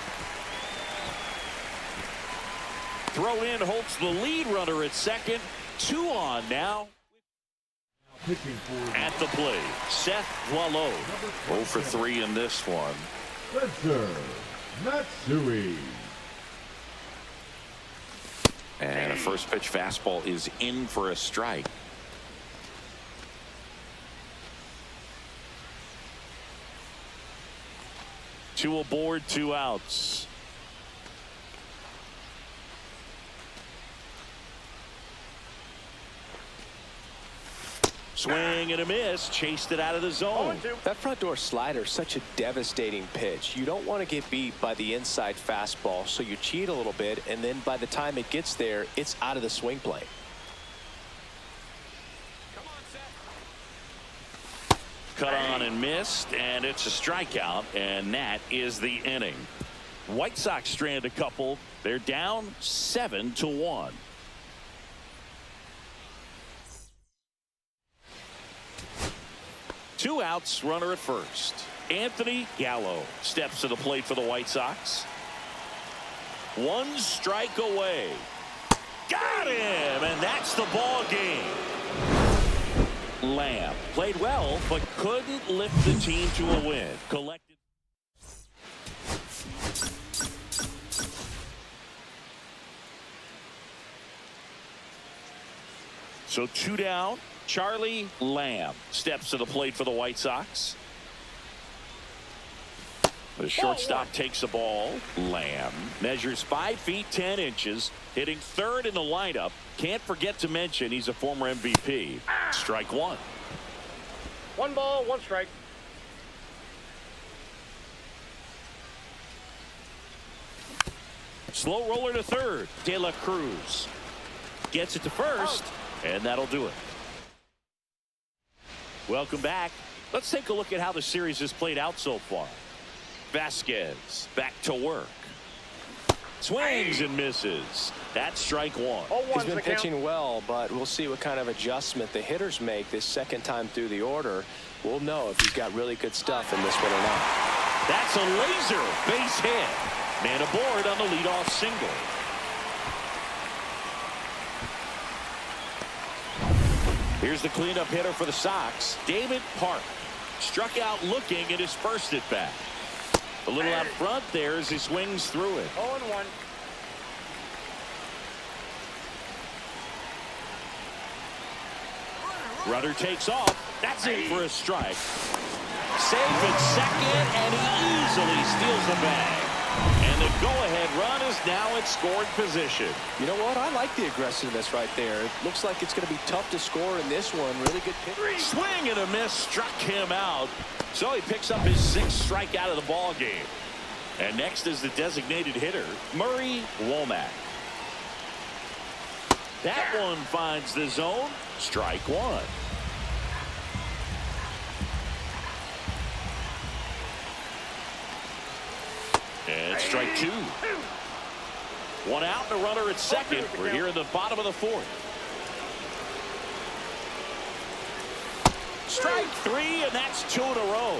Throw in holds the lead runner at second. 2 on now. Pitching for At the plate, Seth Boileau. 0 for 3 in this one. Spencer Matsui. And a first pitch fastball is in for a strike. Two aboard, 2 outs. Swing and a miss, chased it out of the zone. That front door slider is such a devastating pitch. You don't want to get beat by the inside fastball, so you cheat a little bit, and then by the time it gets there, it's out of the swing plane. Cut on and missed, and it's a strikeout, and that is the inning. White Sox strand a couple. They're down 7-1. Two outs, runner at first. Anthony Gallo steps to the plate for the White Sox. 1 strike away. Got him, and that's the ball game. Lamb played well, but couldn't lift the team to a win. Collected. So 2 down. Charlie Lamb steps to the plate for the White Sox. The shortstop takes the ball. Lamb measures 5 feet 10 inches, hitting third in the lineup. Can't forget to mention he's a former MVP. Strike 1. 1 ball, 1 strike. Slow roller to third. De La Cruz gets it to first, and that'll do it. Welcome back. Let's take a look at how the series has played out so far. Vasquez back to work. Swings and misses. That's strike 1. He's been pitching well, but we'll see what kind of adjustment the hitters make this second time through the order. We'll know if he's got really good stuff in this one or not. That's a laser base hit. Man aboard on the leadoff single. Here's the cleanup hitter for the Sox, David Park. Struck out looking at his first at bat. A little out front there as he swings through it. 0-1. Runner takes off. That's in for a strike. Safe at second, and he easily steals the bag. And the go-ahead run is now in scoring position. You know what? I like the aggressiveness right there. It looks like it's going to be tough to score in this one. Really good pitch. Swing and a miss struck him out. So he picks up his 6th strikeout of the ball game. And next is the designated hitter, Murray Womack. That one finds the zone. Strike 1. And strike 2. 1 out and a runner at second. We're here in the bottom of the 4th. Strike 3, and that's 2 in a row.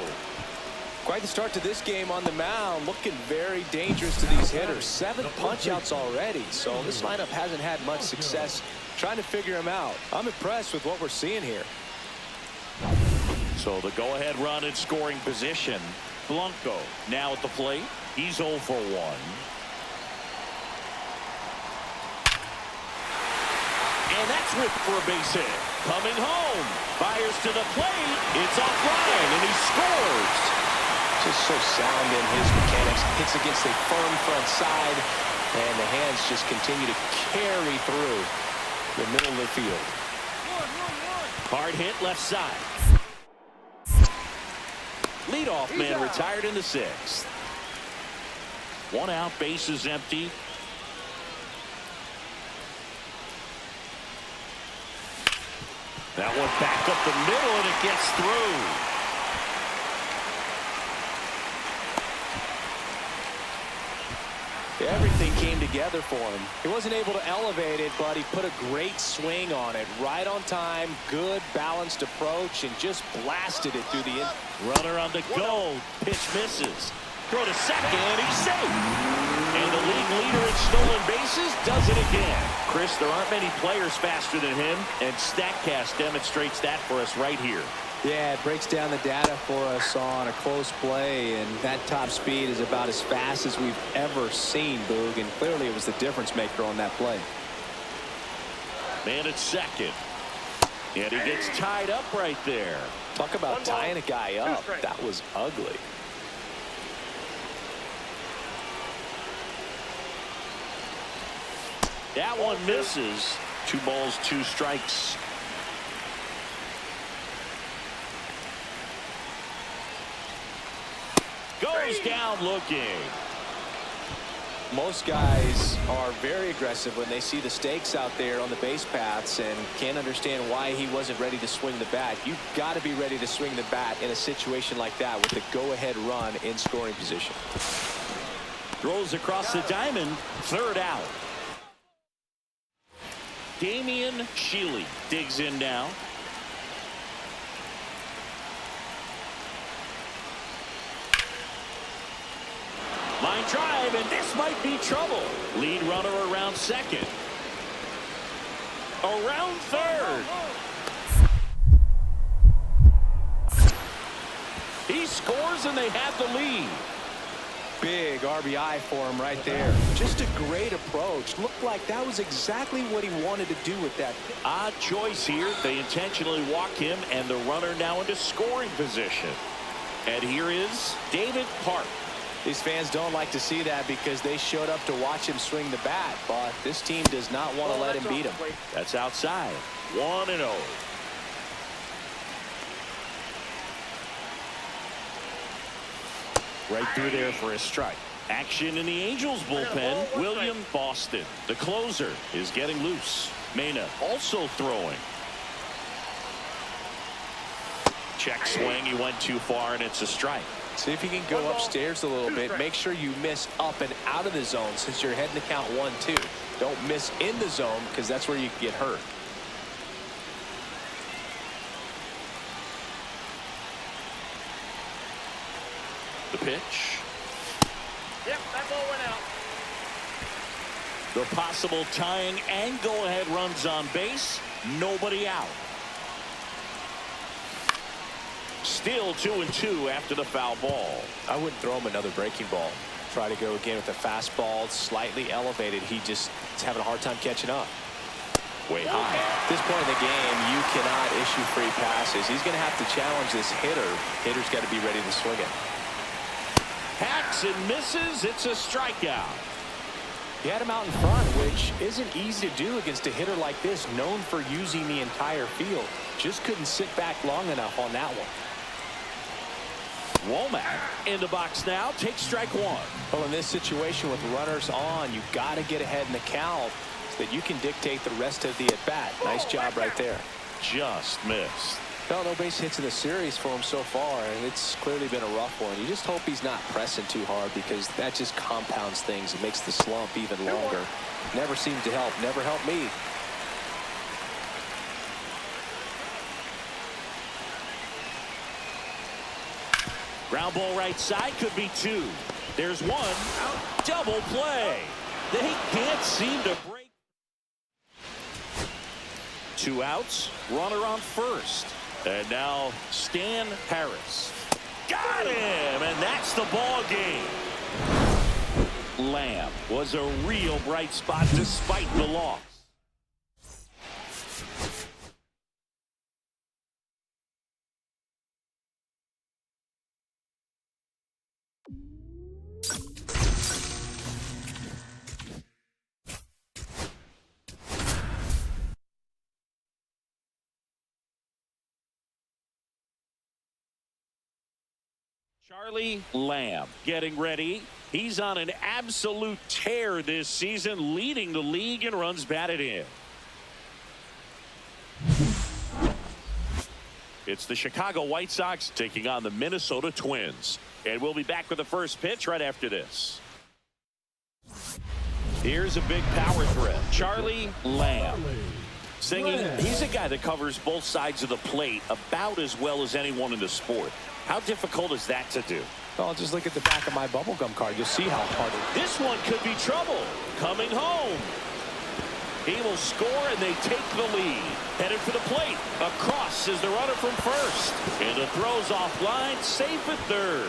Quite the start to this game on the mound. Looking very dangerous to these hitters. 7 punch-outs already. So this lineup hasn't had much success trying to figure him out. I'm impressed with what we're seeing here. So the go-ahead run in scoring position. Blanco now at the plate. He's 0 for 1. And that's whipped for a base hit. Coming home. Fires to the plate. It's offline, and he scores. Just so sound in his mechanics. Hits against a firm front side, and the hands just continue to carry through the middle of the field. Hard hit left side. Leadoff man retired in the 6th. 1 out, bases empty. That one back up the middle, and it gets through. Everything came together for him. He wasn't able to elevate it, but he put a great swing on it. Right on time, good balanced approach, and just blasted it through the Runner on the go. Pitch misses. Throw to second, and he's safe. And the league leader in stolen bases does it again. Chris, there aren't many players faster than him, and StatCast demonstrates that for us right here. Yeah, it breaks down the data for us on a close play, and that top speed is about as fast as we've ever seen, Boog, and clearly it was the difference maker on that play. Man at second. And he gets tied up right there. Talk about tying a guy up. That was ugly. That one misses. 2 balls, 2 strikes. Goes down looking. Most guys are very aggressive when they see the stakes out there on the base paths and can't understand why he wasn't ready to swing the bat. You've got to be ready to swing the bat in a situation like that with the go-ahead run in scoring position. Throws across the diamond. 3rd out. Damian Shealy digs in now. Line drive, and this might be trouble. Lead runner around second. Around third. He scores, and they have the lead. Big RBI for him right there. Just a great approach. Looked like that was exactly what he wanted to do with that. Odd choice here. They intentionally walk him, and the runner now into scoring position. And here is David Park. These fans don't like to see that because they showed up to watch him swing the bat, but this team does not want to let him beat him. That's outside. 1-0. Right through there for a strike. Action in the Angels bullpen. William Boston, the closer, is getting loose. Mena also throwing. Check swing. He went too far, and it's a strike. See if you can go upstairs a little bit. Make sure you miss up and out of the zone since you're heading to count 1-2. Don't miss in the zone because that's where you can get hurt. The pitch. Yep, that ball went out. The possible tying and go-ahead runs on base. Nobody out. Still 2-2 after the foul ball. I wouldn't throw him another breaking ball. Try to go again with a fastball slightly elevated. He just is having a hard time catching up. Way high. At this point in the game, you cannot issue free passes. He's going to have to challenge this hitter. Hitter's got to be ready to swing it. Hacks and misses. It's a strikeout. He had him out in front, which isn't easy to do against a hitter like this, known for using the entire field. Just couldn't sit back long enough on that one. Womack in the box now. Takes strike 1. Well, in this situation with runners on, you've got to get ahead in the count so that you can dictate the rest of the at-bat. Nice job right there. Just missed. Well, no base hits in the series for him so far, and it's clearly been a rough one. You just hope he's not pressing too hard because that just compounds things and makes the slump even longer. Never seemed to help. Never helped me. Ground ball right side, could be 2. There's 1. Double play. They can't seem to break. 2 outs. Runner on first. And now Stan Harris. Got him, and that's the ball game. Lamb was a real bright spot despite the loss. Charlie Lamb getting ready. He's on an absolute tear this season, leading the league in runs batted in. It's the Chicago White Sox taking on the Minnesota Twins. And we'll be back with the first pitch right after this. Here's a big power threat. Charlie Lamb. Singing, he's a guy that covers both sides of the plate about as well as anyone in the sport. How difficult is that to do? Well, just look at the back of my bubblegum card. You'll see how hard it is. This one could be trouble. Coming home. He will score, and they take the lead. Headed for the plate. Across is the runner from first. And the throw's offline. Safe at third.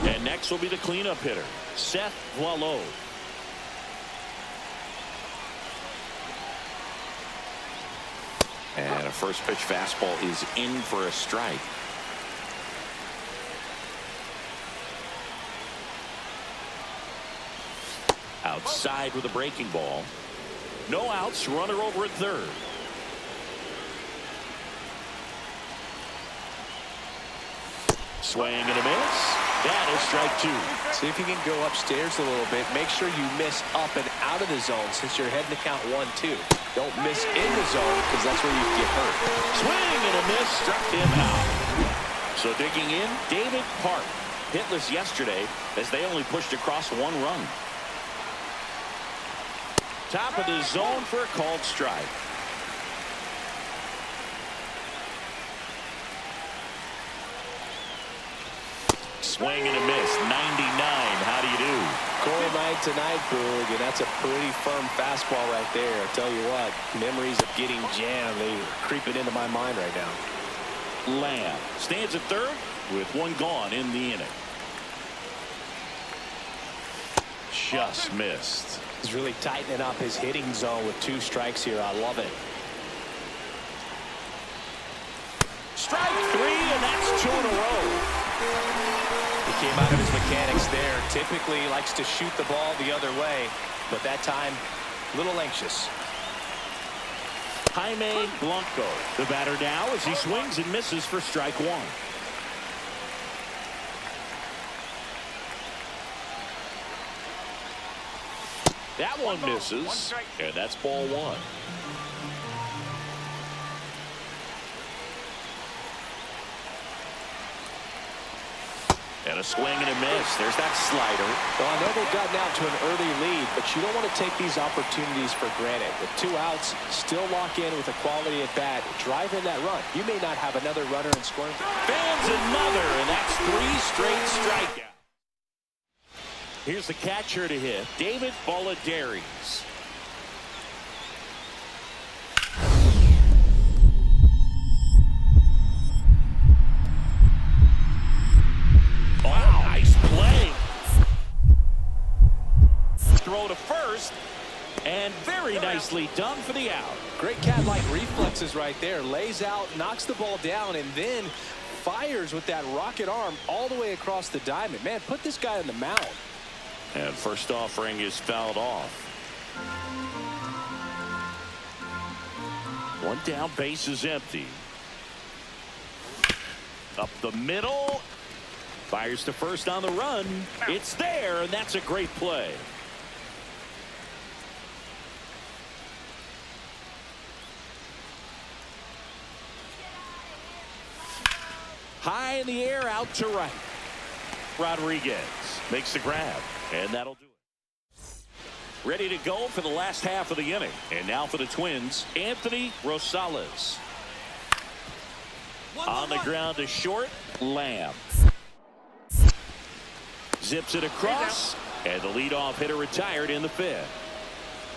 And next will be the cleanup hitter, Seth Boileau. And a first pitch fastball is in for a strike. Outside with a breaking ball. No outs, runner over at third. Swing and a miss. That is strike two. See if you can go upstairs a little bit. Make sure you miss up and out of the zone since you're heading to count 1-2. Don't miss in the zone because that's where you get hurt. Swing and a miss, struck him out. So digging in, David Park. Hitless yesterday as they only pushed across one run. Top of the zone for a called strike. Swing and a miss, 99. How do you do? Cold night tonight, Boog, and that's a pretty firm fastball right there. I tell you what, memories of getting jammed, they creeping into my mind right now. Lamb stands at third with one gone in the inning. Just missed. He's really tightening up his hitting zone with 2 strikes here. I love it. Strike 3, and that's 2 in a row. He came out of his mechanics there. Typically likes to shoot the ball the other way, but that time a little anxious. Jaime Blanco, the batter now as he swings and misses for strike 1. That one misses, and that's ball 1. And a swing and a miss. There's that slider. Well, I know they've gotten out to an early lead, but you don't want to take these opportunities for granted. With 2 outs, still lock in with a quality at bat. Drive in that run. You may not have another runner in scoring. Fans another, and that's 3 straight strikeouts. Here's the catcher to hit, David Balladares. Throw to first, and very nicely done for the out. Great cat-like reflexes right there. Lays out, knocks the ball down, and then fires with that rocket arm all the way across the diamond. Man, put this guy on the mound. And first offering is fouled off. 1 down, base is empty. Up the middle. Fires to first on the run. It's there, and that's a great play. High in the air, out to right. Rodriguez makes the grab, and that'll do it. Ready to go for the last half of the inning. And now for the Twins, Anthony Rosales. On the ground to short, Lamb. Zips it across, and the leadoff hitter retired in the 5th.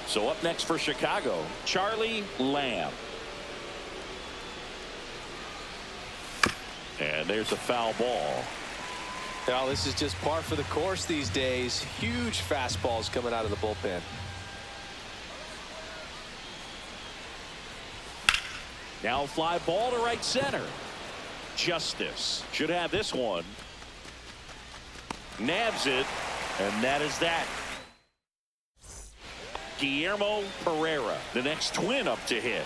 So up next for Chicago, Charlie Lamb. And there's a foul ball. Now this is just par for the course these days. Huge fastballs coming out of the bullpen. Now a fly ball to right center. Justice should have this one. Nabs it, and that is that. Guillermo Pereira, the next twin up to hit.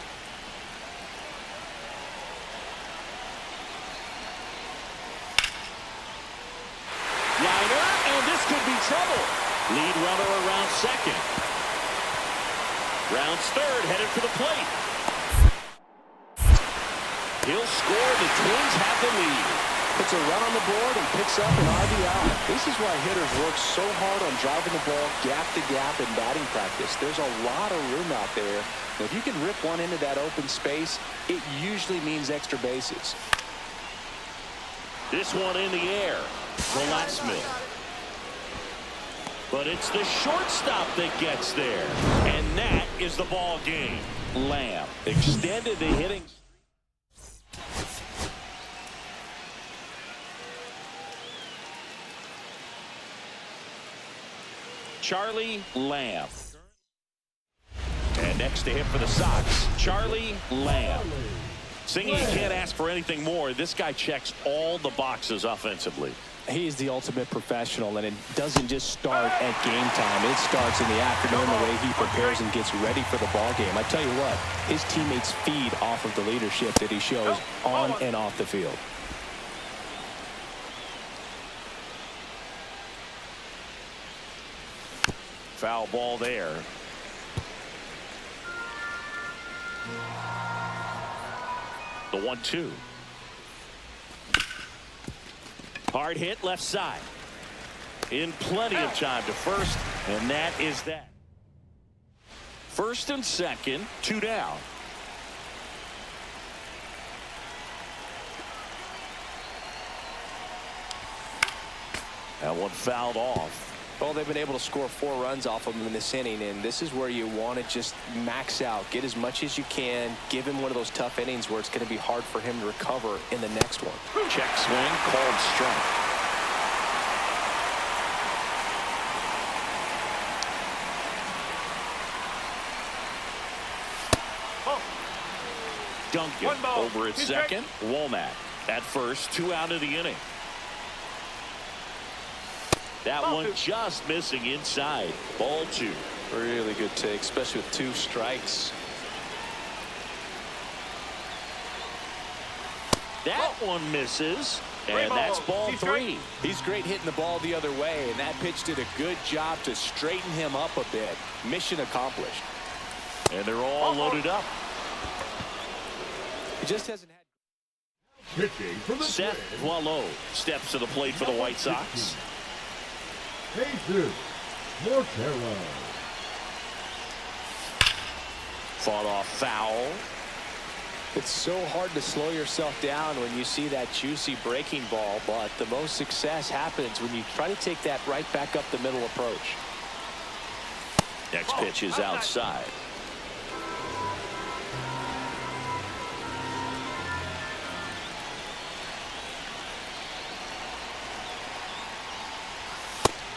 Liner, and this could be trouble. Lead runner around second. Rounds third, headed for the plate. He'll score. The Twins have the lead. Puts a run on the board and picks up an RBI. This is why hitters work so hard on driving the ball gap to gap in batting practice. There's a lot of room out there. If you can rip one into that open space, it usually means extra bases. This one in the air. Velasquez. But it's the shortstop that gets there. And that is the ball game. Lamb extended the hitting. Charlie Lamb. And next to him for the Sox, Charlie Lamb. Singing, you can't ask for anything more. This guy checks all the boxes offensively. He is the ultimate professional, and it doesn't just start at game time. It starts in the afternoon, the way he prepares and gets ready for the ball game. I tell you what, his teammates feed off of the leadership that he shows on and off the field. Foul ball there. The 1-2. Hard hit left side. In plenty of time to first, and that is that. First and second, 2 down. That one fouled off. Well, they've been able to score 4 runs off of him in this inning, and this is where you want to just max out, get as much as you can, give him one of those tough innings where it's going to be hard for him to recover in the next one. Check swing, called strike. Duncan over at second. Womack at first, 2 out of the inning. That one just missing inside. Ball 2. Really good take, especially with 2 strikes. That one misses, and that's ball 3. He's great hitting the ball the other way, and that pitch did a good job to straighten him up a bit. Mission accomplished. And they're all loaded up. He just hasn't had. Pitching for the Seth Boileau steps to the plate for the White Sox. Jesus Mortero. Fought off foul. It's so hard to slow yourself down when you see that juicy breaking ball, but the most success happens when you try to take that right back up the middle approach. Next pitch is outside.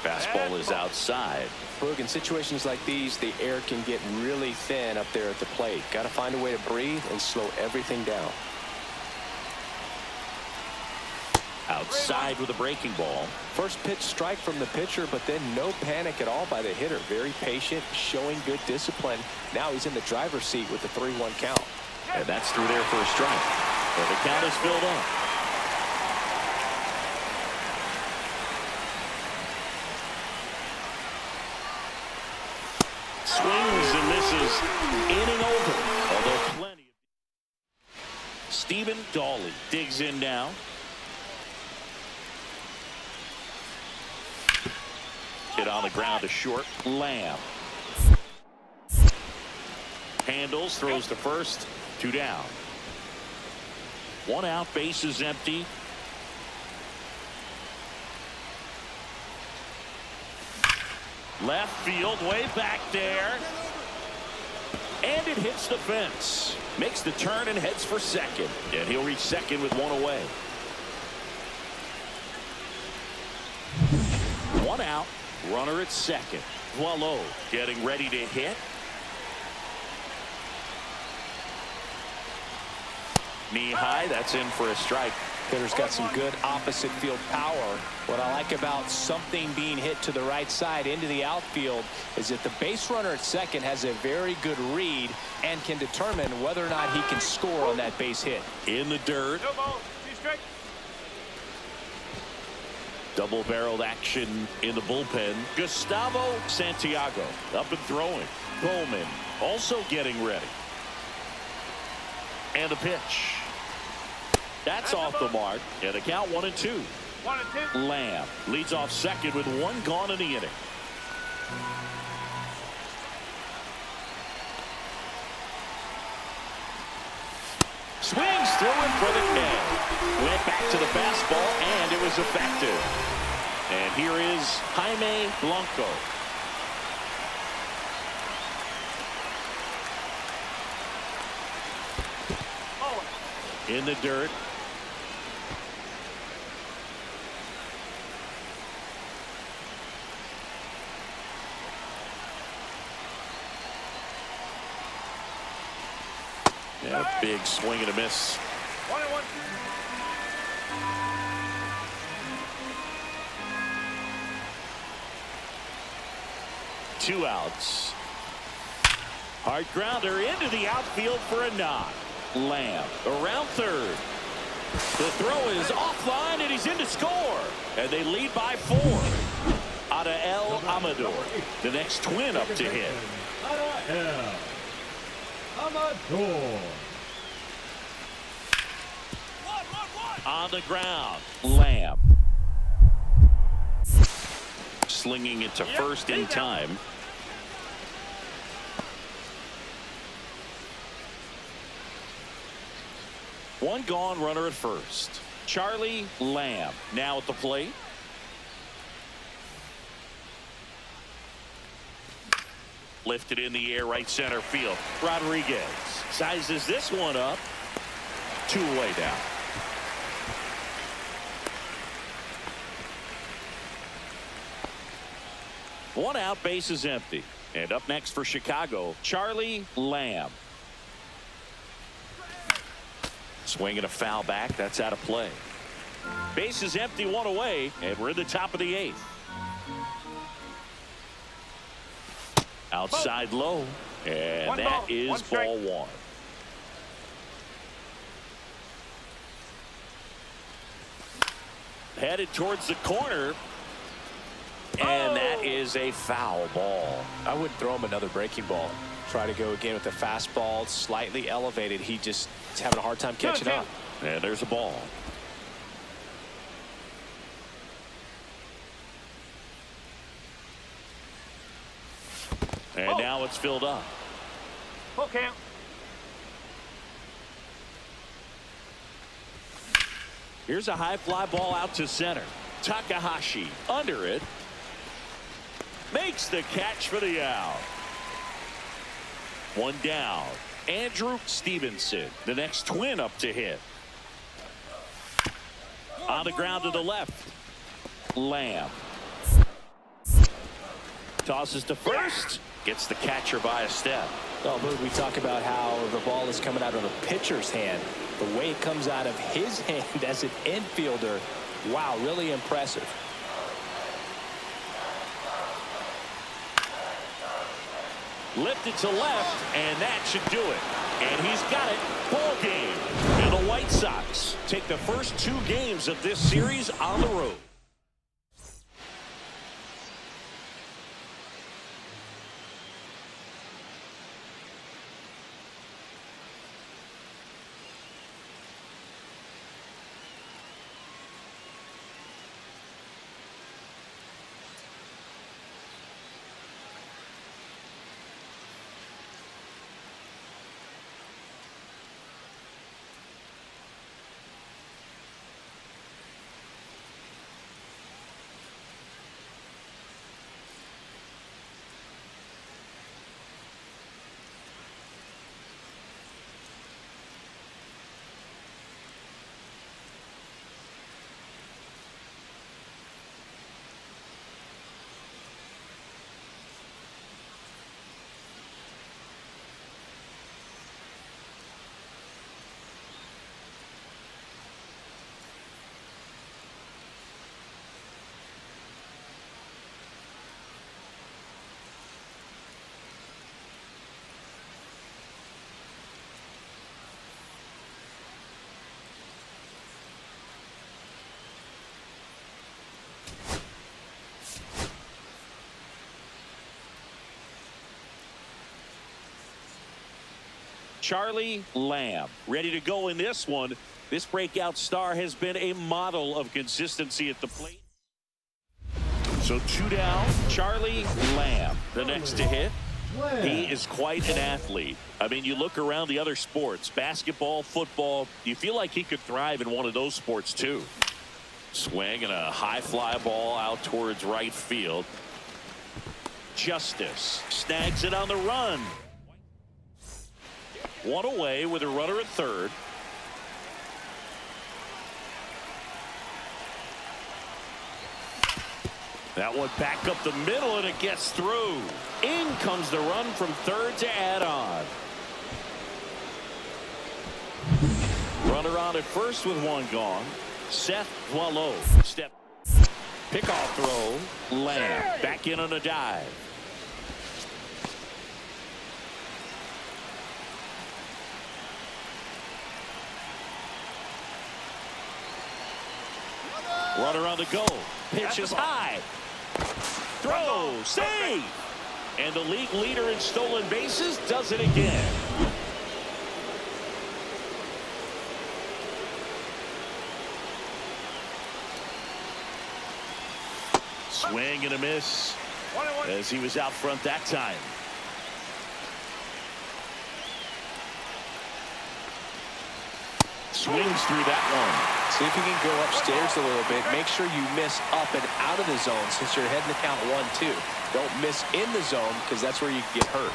Fastball is outside. Boog, in situations like these, the air can get really thin up there at the plate. Got to find a way to breathe and slow everything down. Outside with a breaking ball. First pitch strike from the pitcher, but then no panic at all by the hitter. Very patient, showing good discipline. Now he's in the driver's seat with the 3-1 count. And that's through there for a strike. And the count is filled up. Swings and misses. Inning over. Although plenty. Stephen Dawley digs in now. Hit on the ground to short. Lamb. Handles, throws to first. 2 down. 1 out, base is empty. Left field, way back there. And it hits the fence. Makes the turn and heads for second. And he'll reach second with one away. One out. Runner at second. Boileau getting ready to hit. Knee high. That's in for a strike. Hitter's got some good opposite field power. What I like about something being hit to the right side into the outfield is that the base runner at second has a very good read and can determine whether or not he can score on that base hit. In the dirt. Double-barreled action in the bullpen. Gustavo Santiago up and throwing. Bowman also getting ready. And a pitch. That's off the mark. And a count 1-2. 1-2. Lamb leads off second with one gone in the inning. Swings through it for the K. Went back to the fastball, and it was effective. And here is Jaime Blanco. In the dirt. Yeah, big swing and a miss. 1-1. Two outs. Hard grounder into the outfield for a knock. Lamb around third. The throw is offline, and he's in to score. And they lead by 4. Adael Amador, the next twin up to hit. Adael Amador. On the ground, Lamb. Slinging it to first in time. One gone, runner at first. Charlie Lamb now at the plate. Lifted in the air, right center field. Rodriguez sizes this one up. 2 away down. One out, base is empty. And up next for Chicago, Charlie Lamb. Swinging a foul back. That's out of play. Base is empty, 1 away, and we're in the top of the 8th. Outside low, and that is ball 1. Headed towards the corner, and that is a foul ball. I wouldn't throw him another breaking ball. Try to go again with the fastball, slightly elevated. He's having a hard time catching up. And there's a ball. And now it's filled up. Full count. Here's a high fly ball out to center. Takahashi under it. Makes the catch for the out. One down. Andrew Stevenson, the next twin up to hit. On the ground to the left. Lamb. Tosses to first. Gets the catcher by a step. Oh, Boog, we talk about how the ball is coming out of a pitcher's hand. The way it comes out of his hand as an infielder, wow, really impressive. Lifted to left, and that should do it. And he's got it. Ball game. And the White Sox take the first 2 games of this series on the road. Charlie Lamb, ready to go in this one. This breakout star has been a model of consistency at the plate. So 2 down, Charlie Lamb, the next to hit. He is quite an athlete. I mean, you look around the other sports, basketball, football, you feel like he could thrive in one of those sports too. Swing and a high fly ball out towards right field. Justice snags it on the run. One away with a runner at third. That one back up the middle, and it gets through. In comes the run from third to add on. Runner on at first with one gone. Seth Boileau. Step. Pickoff throw. Lamb back in on a dive. Runner on the go. Pitch is high. Throw. Save. And the league leader in stolen bases does it again. Swing and a miss as he was out front that time. Swings through that one. See if you can go upstairs a little bit. Make sure you miss up and out of the zone since you're heading to count 1-2. Don't miss in the zone because that's where you can get hurt.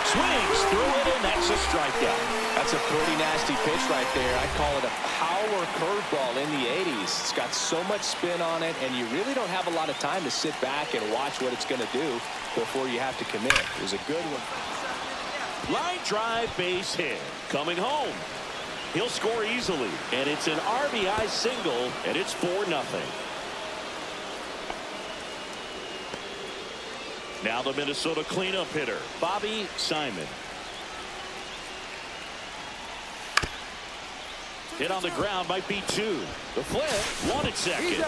Swings through it, and that's a strikeout. That's a pretty nasty pitch right there. I call it a power curveball in the 80s. It's got so much spin on it, and you really don't have a lot of time to sit back and watch what it's going to do before you have to commit. It was a good one. Line drive, base hit. Coming home. He'll score easily, and it's an RBI single, and it's 4-0. Now the Minnesota cleanup hitter, Bobby Simon. Hit on the ground, might be 2. The flip, 1 at second.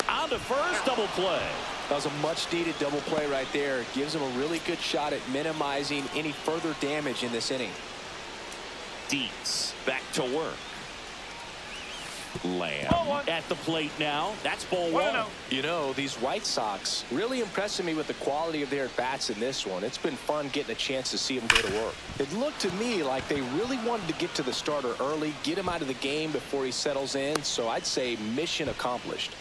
On to first, double play. That was a much-needed double play right there. It gives him a really good shot at minimizing any further damage in this inning. Dietz back to work. Lamb at the plate now. That's ball 1. You know, these White Sox really impressing me with the quality of their bats in this one. It's been fun getting a chance to see them go to work. It looked to me like they really wanted to get to the starter early, get him out of the game before he settles in. So I'd say mission accomplished.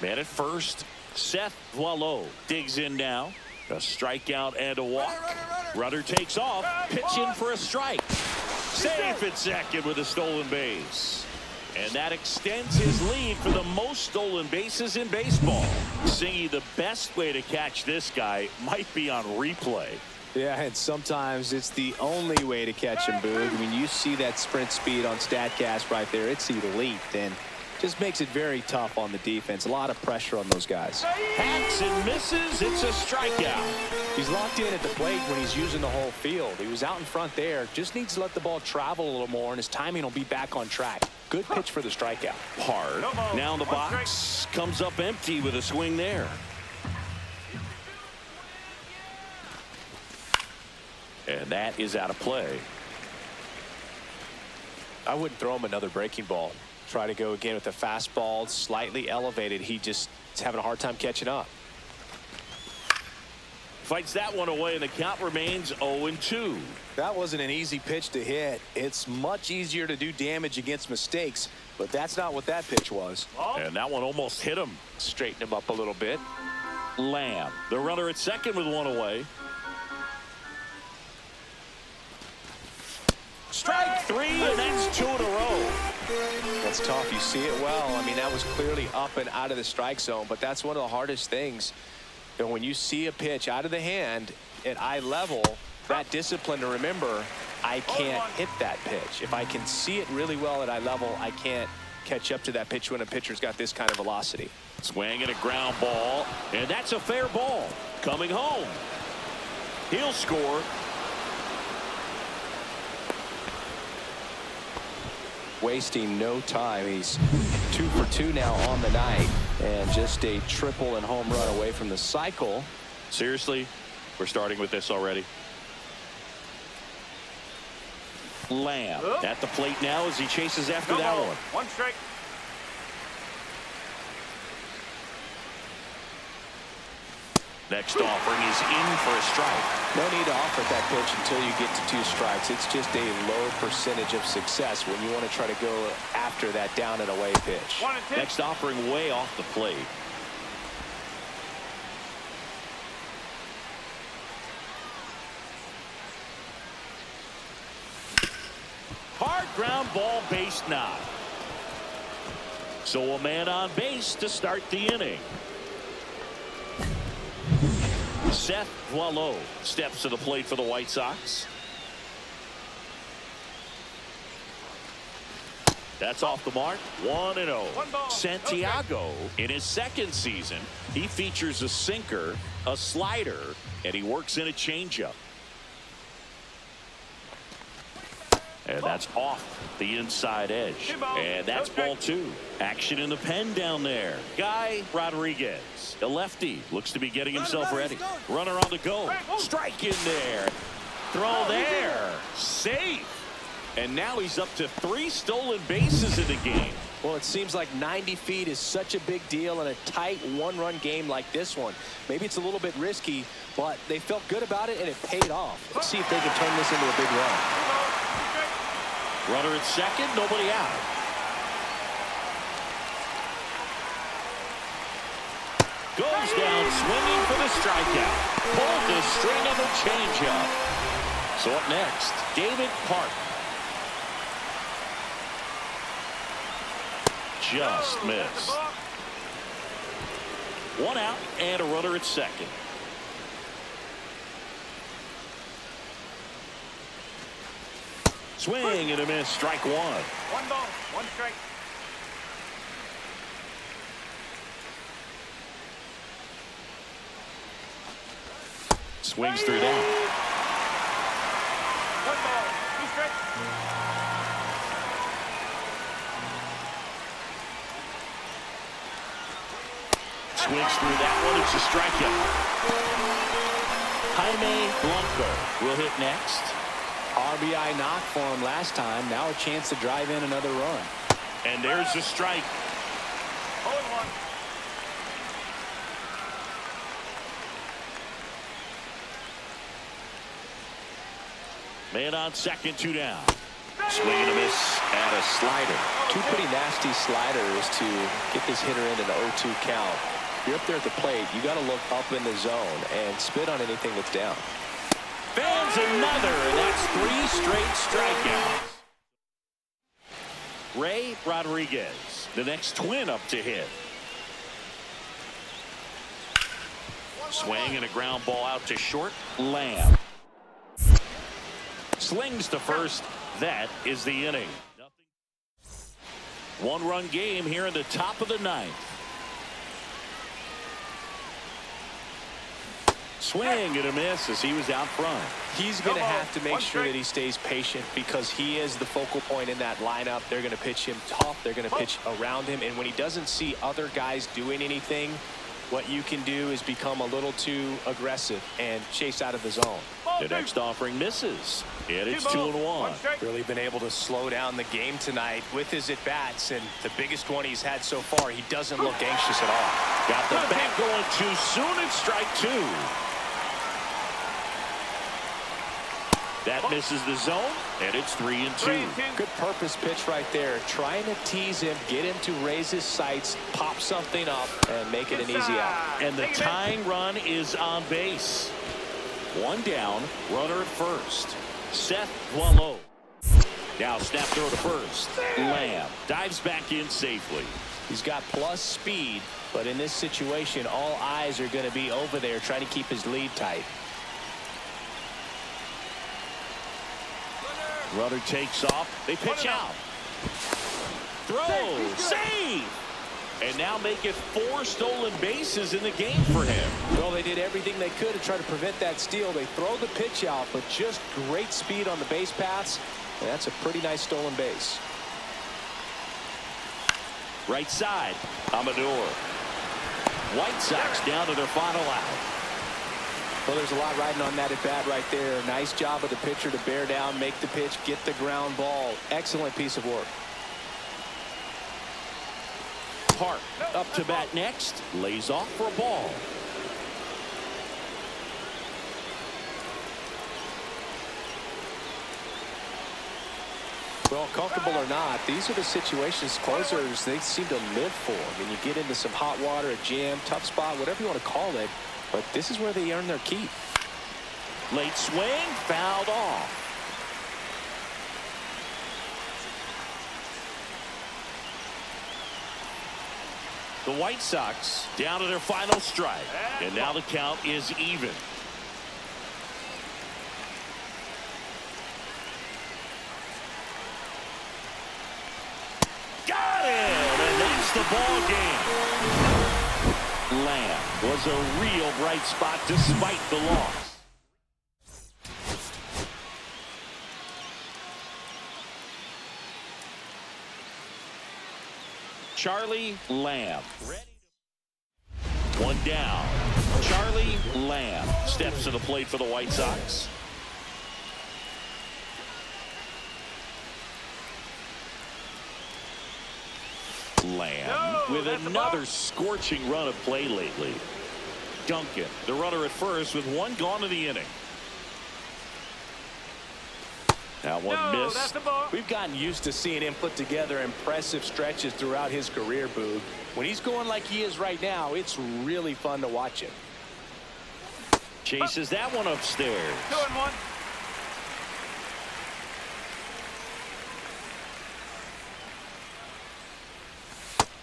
Man at first, Seth Boileau digs in now. A strikeout and a walk. Runner takes off. Pitch in for a strike. Safe at second with a stolen base. And that extends his lead for the most stolen bases in baseball. Singy, the best way to catch this guy might be on replay. Yeah, and sometimes it's the only way to catch him, Boog. I mean, you see that sprint speed on StatCast right there. It's elite, and just makes it very tough on the defense. A lot of pressure on those guys. Hacks and misses. It's a strikeout. He's locked in at the plate when he's using the whole field. He was out in front there. Just needs to let the ball travel a little more, and his timing will be back on track. Good pitch for the strikeout. Hard. Now in the box. Comes up empty with a swing there. And that is out of play. I wouldn't throw him another breaking ball. Try to go again with a fastball, slightly elevated. He just is having a hard time catching up. Fights that one away, and the count remains 0-2. That wasn't an easy pitch to hit. It's much easier to do damage against mistakes, but that's not what that pitch was. And that one almost hit him. Straighten him up a little bit. Lamb, the runner at second with one away. Strike 3, and that's 2 in a row. That's tough. You see it well. I mean, that was clearly up and out of the strike zone, but that's one of the hardest things. And when you see a pitch out of the hand at eye level, that discipline to remember, I can't hit that pitch. If I can see it really well at eye level, I can't catch up to that pitch when a pitcher's got this kind of velocity. Swing and a ground ball, and that's a fair ball. Coming home. He'll score. Wasting no time. He's 2 for 2 now on the night, and just a triple and home run away from the cycle. Seriously, we're starting with this already. Lamb at the plate now as he chases after that one. One strike. Next offering is in for a strike. No need to offer that pitch until you get to 2 strikes. It's just a low percentage of success when you want to try to go after that down and away pitch. 1-2. Next offering way off the plate. Hard ground ball, base knock. So a man on base to start the inning. Seth Boileau steps to the plate for the White Sox. That's off the mark. 1-0. Santiago, in his second season, he features a sinker, a slider, and he works in a changeup. And that's off the inside edge. And that's ball 2. Action in the pen down there. Guy Rodriguez, the lefty, looks to be getting himself ready. Runner on the go. Strike in there. Throw there. Safe. And now he's up to 3 stolen bases in the game. Well, it seems like 90 feet is such a big deal in a tight 1-run game like this one. Maybe it's a little bit risky, but they felt good about it and it paid off. Let's see if they can turn this into a big run. Runner at second, nobody out. Goes down swinging for the strikeout. Pulled the string of a changeup. So up next, David Park. Just missed. 1 out and a runner at second. Swing and a miss. Strike 1. 1 ball, 1 strike. Swings through that. 1 ball, 2 strikes. Swings through that one. It's a strikeout. Jaime Blanco will hit next. RBI knock for him last time. Now a chance to drive in another run. And there's a strike. 0-1. Man on second, 2 down. Swing and a miss and a slider. 2 pretty nasty sliders to get this hitter into the 0-2 count. If you're up there at the plate, you got to look up in the zone and spit on anything that's down. Fans another, and that's 3 straight strikeouts. Ray Rodriguez, the next twin up to hit. Swing and a ground ball out to short. Lamb slings to first. That is the inning. 1-run game here in the top of the 9th. Swing and a miss as he was out front. He's going to have to make sure that he stays patient because he is the focal point in that lineup. They're going to pitch him tough. They're going to pitch around him. And when he doesn't see other guys doing anything, what you can do is become a little too aggressive and chase out of the zone. The next offering misses. And it's 2-1. Really been able to slow down the game tonight with his at-bats. And the biggest one he's had so far, he doesn't look anxious at all. Got the bat going too soon. It's strike 2. That misses the zone, and it's 3-2. Good purpose pitch right there. Trying to tease him, get him to raise his sights, pop something up, and make it an easy out. And the tying run is on base. 1 down, runner at first. Seth Boileau. Now snap throw to first. Lamb dives back in safely. He's got plus speed, but in this situation, all eyes are going to be over there trying to keep his lead tight. Runner takes off. They pitch out. Throw. Save. And now make it 4 stolen bases in the game for him. Well, they did everything they could to try to prevent that steal. They throw the pitch out, but just great speed on the base paths. And that's a pretty nice stolen base. Right side. Amador. White Sox down to their final out. Well, there's a lot riding on that at bat right there. Nice job of the pitcher to bear down, make the pitch, get the ground ball. Excellent piece of work. Park up to bat next. Lays off for a ball. Well, comfortable or not, these are the situations closers they seem to live for. I mean, you get into some hot water, a jam, tough spot, whatever you want to call it. But this is where they earn their keep. Late swing, fouled off. The White Sox down to their final strike. And now the count is even. Got it! And that's the ball game. Lamb was a real bright spot despite the loss. Charlie Lamb. One down. Charlie Lamb steps to the plate for the White Sox. Lamb with another scorching run of play lately. Duncan, the runner at first with one gone in the inning. That one missed. We've gotten used to seeing him put together impressive stretches throughout his career, Boog. When he's going like he is right now, it's really fun to watch him. Chases that one upstairs. 2-1.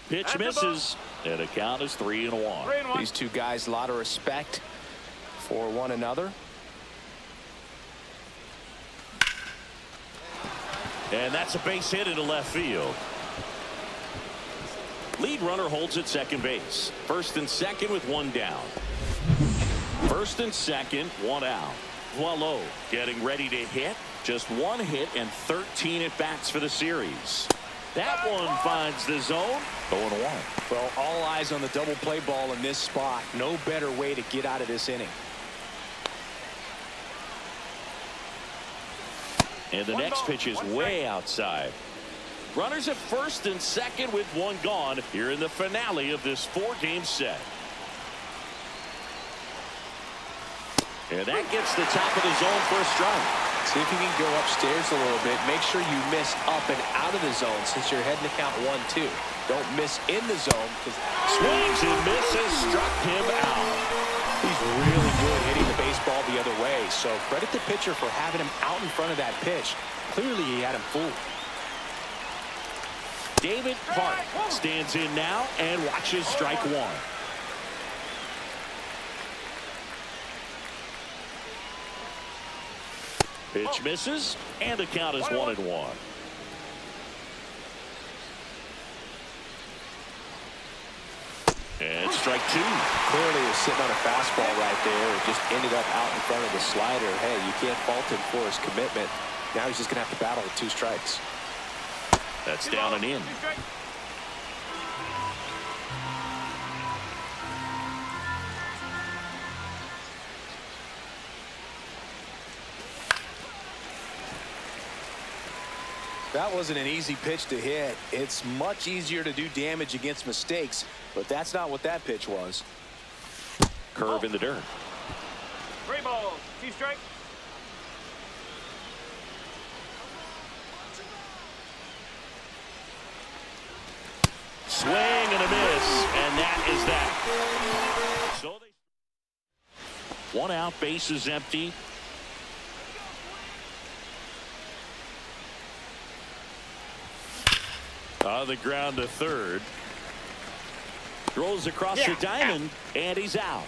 Pitch misses, and the count is 3-1. 3-1. These two guys, a lot of respect for one another. And that's a base hit into left field. Lead runner holds at second base. First and second with one down. First and second, one out. Boileau getting ready to hit. Just one hit and 13 at bats for the series. That one finds the zone. 0-1. Well, all eyes on the double play ball in this spot. No better way to get out of this inning. And the next pitch is way outside. Runners at first and second with one gone here in the finale of this 4-game set. And that gets the top of the zone for a strike. See if you can go upstairs a little bit. Make sure you miss up and out of the zone since you're heading to count 1-2. Don't miss in the zone. Swings and misses, struck him out. He's really good hitting the baseball the other way. So credit the pitcher for having him out in front of that pitch. Clearly he had him fooled. David Park stands in now and watches strike one. Pitch misses, and the count is 1-1. And strike two. Clearly he was sitting on a fastball right there. It just ended up out in front of the slider. Hey, you can't fault him for his commitment. Now he's just going to have to battle with 2 strikes. That's down and in. That wasn't an easy pitch to hit. It's much easier to do damage against mistakes, but that's not what that pitch was. Curve in the dirt. 3 balls, 2 strikes. Swing and a miss, and that is that. So they... One out, base is empty. On the ground to third. Throws across the diamond, and he's out.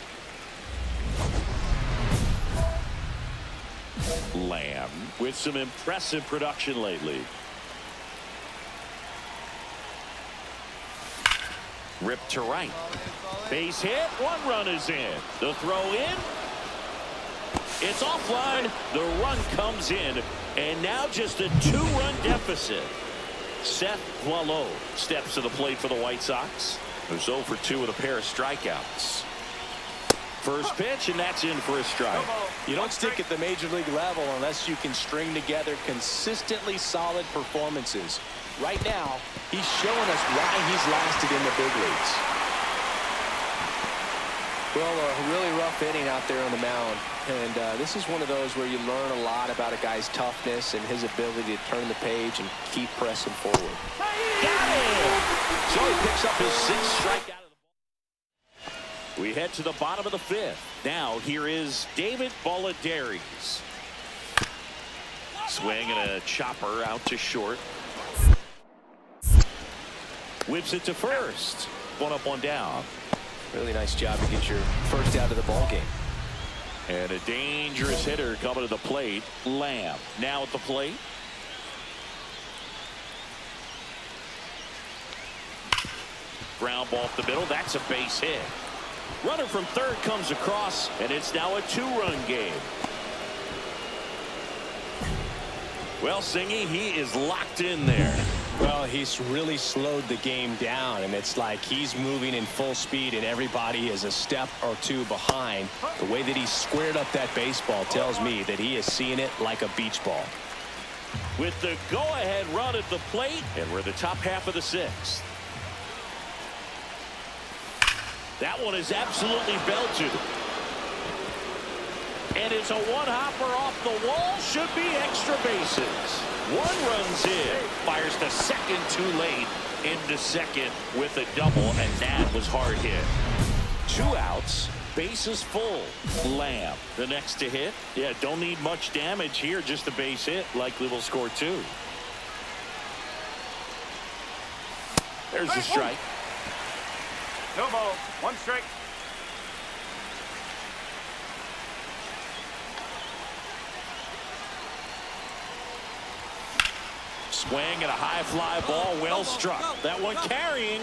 Lamb with some impressive production lately. Ripped to right. Base hit. 1 run is in. The throw in. It's offline. The run comes in. And now just a 2-run deficit. Seth Boileau steps to the plate for the White Sox. Who's 0 for 2 with a pair of strikeouts. First pitch, and that's in for a strike. You don't stick at the major league level unless you can string together consistently solid performances. Right now, he's showing us why he's lasted in the big leagues. Well, a really rough inning out there on the mound. And this is one of those where you learn a lot about a guy's toughness and his ability to turn the page and keep pressing forward. Got it! So he picks up his 6th strikeout of the ball. We head to the bottom of the 5th. Now here is David Balladares. Swing and a chopper out to short. Whips it to first. 1 up, 1 down. Really nice job to get your first out of the ball game. And a dangerous hitter coming to the plate. Lamb now at the plate. Ground ball up the middle. That's a base hit. Runner from third comes across, and it's now a 2-run game. Well, Singy, he is locked in there. Well, he's really slowed the game down, and it's like he's moving in full speed, and everybody is a step or 2 behind. The way that he squared up that baseball tells me that he is seeing it like a beach ball. With the go-ahead run at the plate, and we're the top half of the 6th. That one is absolutely belted. And it's a one-hopper off the wall. Should be extra bases. 1 runs in. Fires to second too late. Into second with a double, and that was hard hit. 2 outs. Bases full. Lamb, the next to hit. Yeah, don't need much damage here. Just a base hit. Likely will score 2. There's the strike. No ball. 1 strike. Swing and a high fly ball, well struck. That one carrying.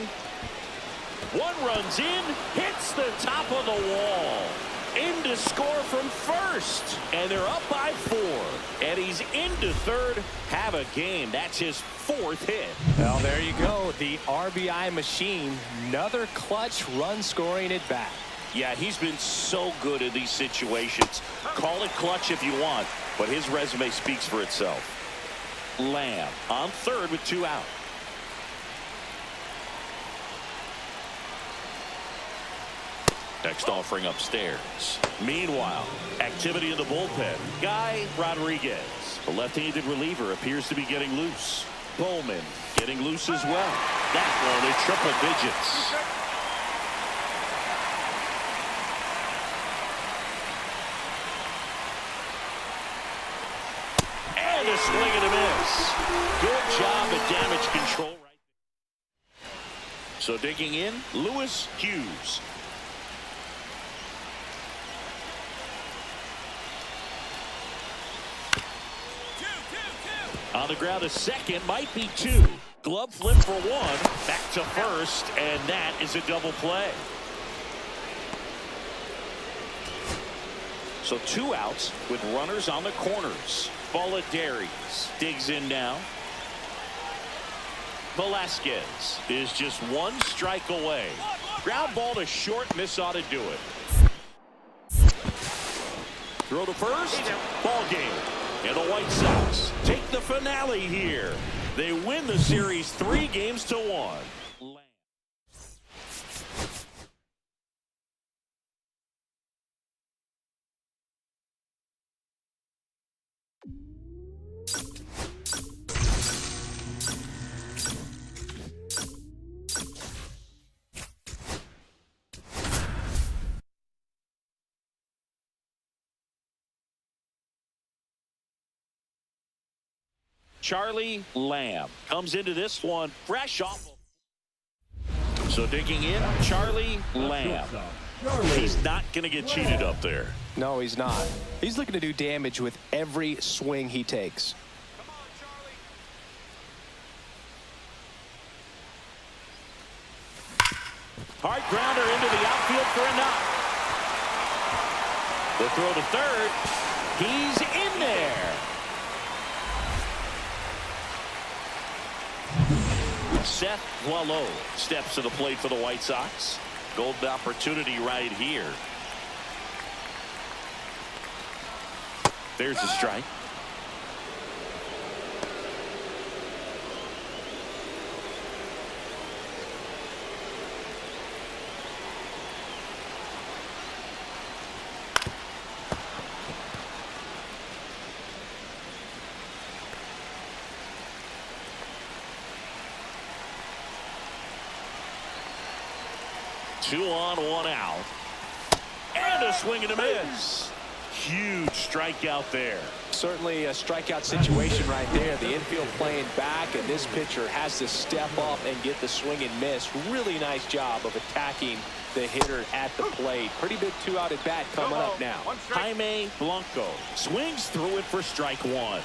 1 runs in, hits the top of the wall. In to score from first. And they're up by 4. And he's into third. Have a game. That's his 4th hit. Well, there you go. The RBI machine. Another clutch run scoring at bat. Yeah, he's been so good in these situations. Call it clutch if you want, but his resume speaks for itself. Lamb on third with 2 out. Next offering upstairs. Meanwhile, activity in the bullpen. Guy Rodriguez, the left-handed reliever, appears to be getting loose. Bowman getting loose as well. That one in triple digits. And a swing and a miss. Good job at damage control right there. So digging in, Lewis Hughes. On the ground, a second, might be 2. Glove flip for 1. Back to first, and that is a double play. So 2 outs with runners on the corners. Balladares digs in now. Velasquez is just 1 strike away. Ground ball to short, miss ought to do it. Throw to first, ball game. And the White Sox take the finale here. They win the series 3-1. Charlie Lamb comes into this one fresh off. So digging in, Charlie Lamb. He's not going to get cheated up there. No, he's not. He's looking to do damage with every swing he takes. Come on, Charlie. Hard grounder into the outfield for a knock. The throw to third. He's in there. Seth Boileau steps to the plate for the White Sox. Golden opportunity right here. There's a strike. Two on, one out. And a swing and a miss. Huge strikeout there. Certainly a strikeout situation right there. The infield playing back, and this pitcher has to step up and get the swing and miss. Really nice job of attacking the hitter at the plate. Pretty big two-out at bat coming up now. Jaime Blanco swings through it for strike one.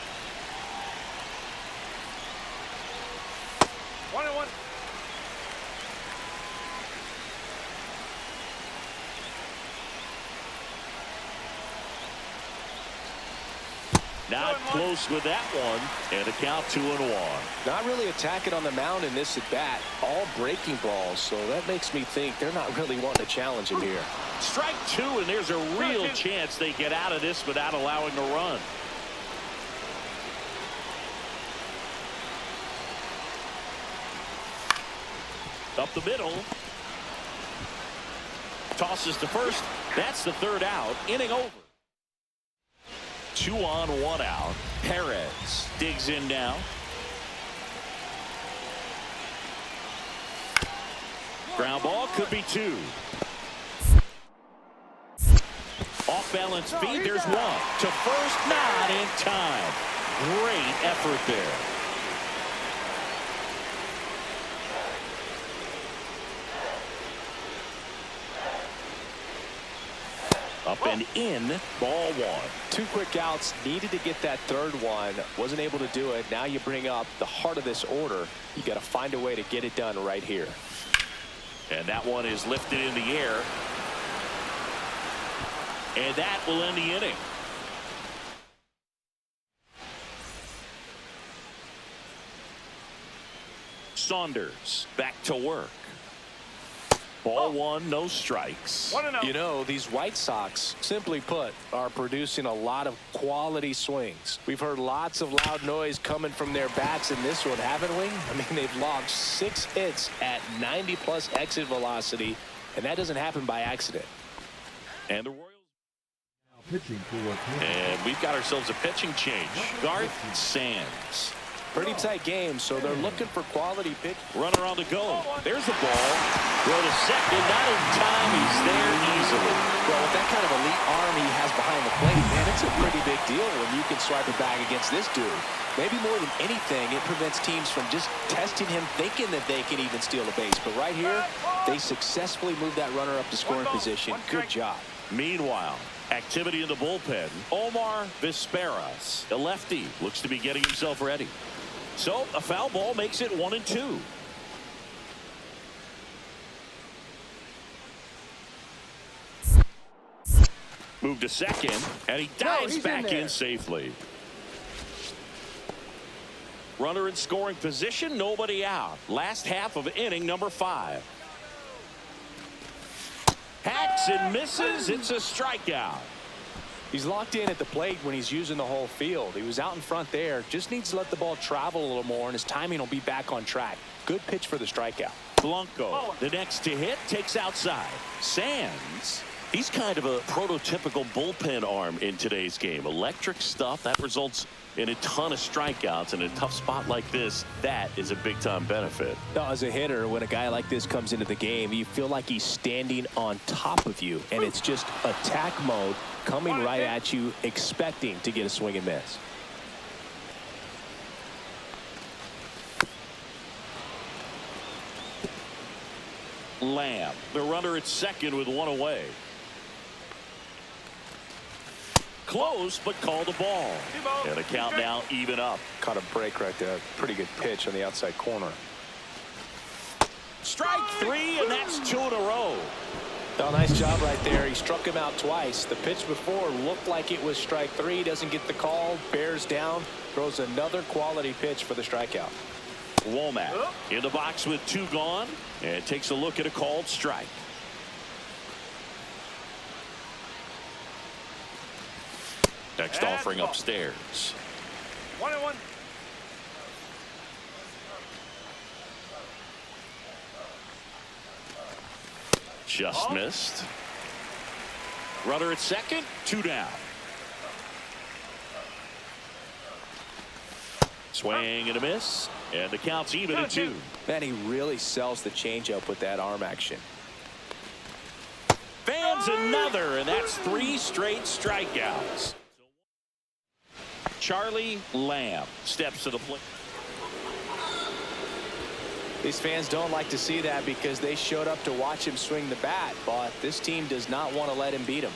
1-1. Not close with that one, and a count 2-1. Not really attacking on the mound in this at bat. All breaking balls, so that makes me think they're not really wanting to challenge him here. Strike two, and there's a real chance they get out of this without allowing a run. Up the middle. Tosses to first. That's the third out. Inning over. 2 on, 1 out. Perez digs in now. Ground ball could be 2. Off balance feed. There's 1 to first. Not in time. Great effort there. Up and in, ball 1. 2 quick outs, needed to get that third one, wasn't able to do it. Now you bring up the heart of this order. You got to find a way to get it done right here. And that one is lifted in the air. And that will end the inning. Saunders back to work. Ball 1, no strikes. 1-0. You know, these White Sox, simply put, are producing a lot of quality swings. We've heard lots of loud noise coming from their bats in this one, haven't we? I mean, they've logged 6 hits at 90-plus exit velocity, and that doesn't happen by accident. And the Royals. Pitching for And we've got ourselves a pitching change. Garth Sands. Pretty tight game, so they're looking for quality pitch. Runner on the go. There's the ball. Throw to second. Not in time. He's there easily. Well, with that kind of elite arm he has behind the plate, man, it's a pretty big deal when you can swipe it back against this dude. Maybe more than anything, it prevents teams from just testing him, thinking that they can even steal a base. But right here, they successfully moved that runner up to scoring position. Good job. Meanwhile, activity in the bullpen. Omar Vizqueras, a lefty, looks to be getting himself ready. So a foul ball makes it 1-2. Move to second, and he dives back in safely. Runner in scoring position, nobody out. Last half of inning number 5. Hacks and misses. It's a strikeout. He's locked in at the plate when he's using the whole field. He was out in front there. Just needs to let the ball travel a little more, and his timing will be back on track. Good pitch for the strikeout. Blanco, the next to hit, takes outside. Sands, he's kind of a prototypical bullpen arm in today's game. Electric stuff that results in a ton of strikeouts. In a tough spot like this, that is a big-time benefit. Now, as a hitter, when a guy like this comes into the game, you feel like he's standing on top of you, and it's just attack mode coming right at you, expecting to get a swing and miss. Lamb, the runner at second with 1 away. Close, but called a ball. And a count now even up. Caught a break right there. Pretty good pitch on the outside corner. Strike 3, and that's 2 in a row. Oh, nice job right there. He struck him out twice. The pitch before looked like it was strike 3. Doesn't get the call. Bears down. Throws another quality pitch for the strikeout. Womack in the box with 2 gone, and takes a look at a called strike. Next offering upstairs. 1-1. Just missed. Runner at second, 2 down. Swing and a miss, and the count's even at 2. Man, he really sells the changeup with that arm action. Fans another, and that's 3 straight strikeouts. Charlie Lamb steps to the plate. These fans don't like to see that because they showed up to watch him swing the bat, but this team does not want to let him beat him.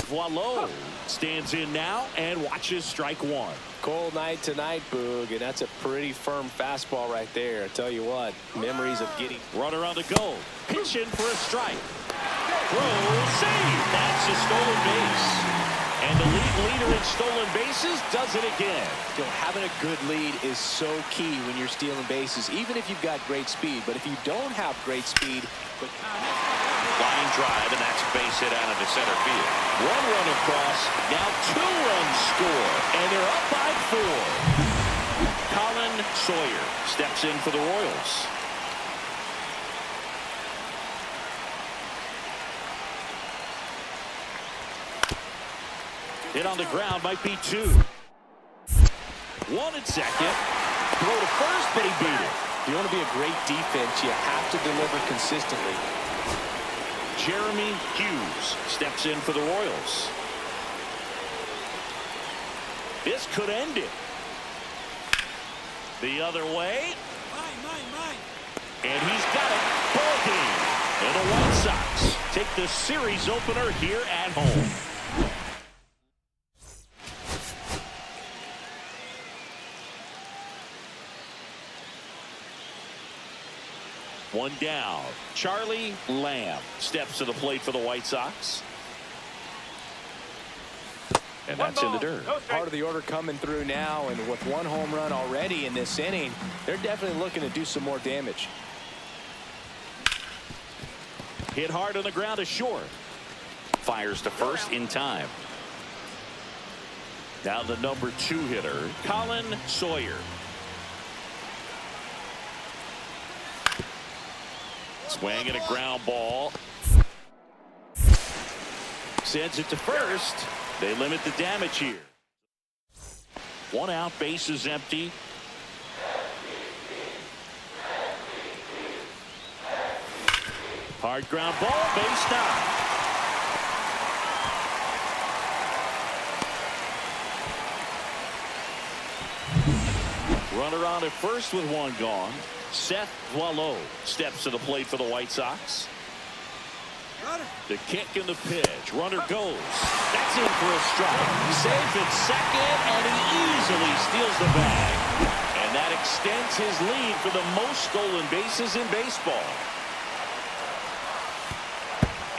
Boileau stands in now and watches strike 1. Cold night tonight, Boog, and that's a pretty firm fastball right there. I tell you what, memories of getting. Runner on the go. Pitch in for a strike. Throw, save. That's a stolen base. And the league leader in stolen bases does it again. You know, having a good lead is so key when you're stealing bases, even if you've got great speed. But if you don't have great speed, line drive, and that's a base hit out into center field. 1 run across, now 2 runs score, and they're up by 4. Colin Sawyer steps in for the Royals. Hit on the ground, might be 2. 1 at second. Throw to first, but he beat it. If you want to be a great defense, you have to deliver consistently. Jeremy Hughes steps in for the Royals. This could end it. The other way. And he's got it. Ball game. And the White Sox take the series opener here at home. One down. Charlie Lamb steps to the plate for the White Sox. And that's in the dirt. Part of the order coming through now, and with 1 home run already in this inning, they're definitely looking to do some more damage. Hit hard on the ground to short. Fires to first in time. Now the number 2 hitter, Colin Sawyer. Swing and a ground ball. Sends it to first. They limit the damage here. 1 out, base is empty. Hard ground ball, base knock. Runner on at first with 1 gone. Seth Boileau steps to the plate for the White Sox. The kick and the pitch. Runner goes. That's in for a strike. Safe at second, and he easily steals the bag. And that extends his lead for the most stolen bases in baseball.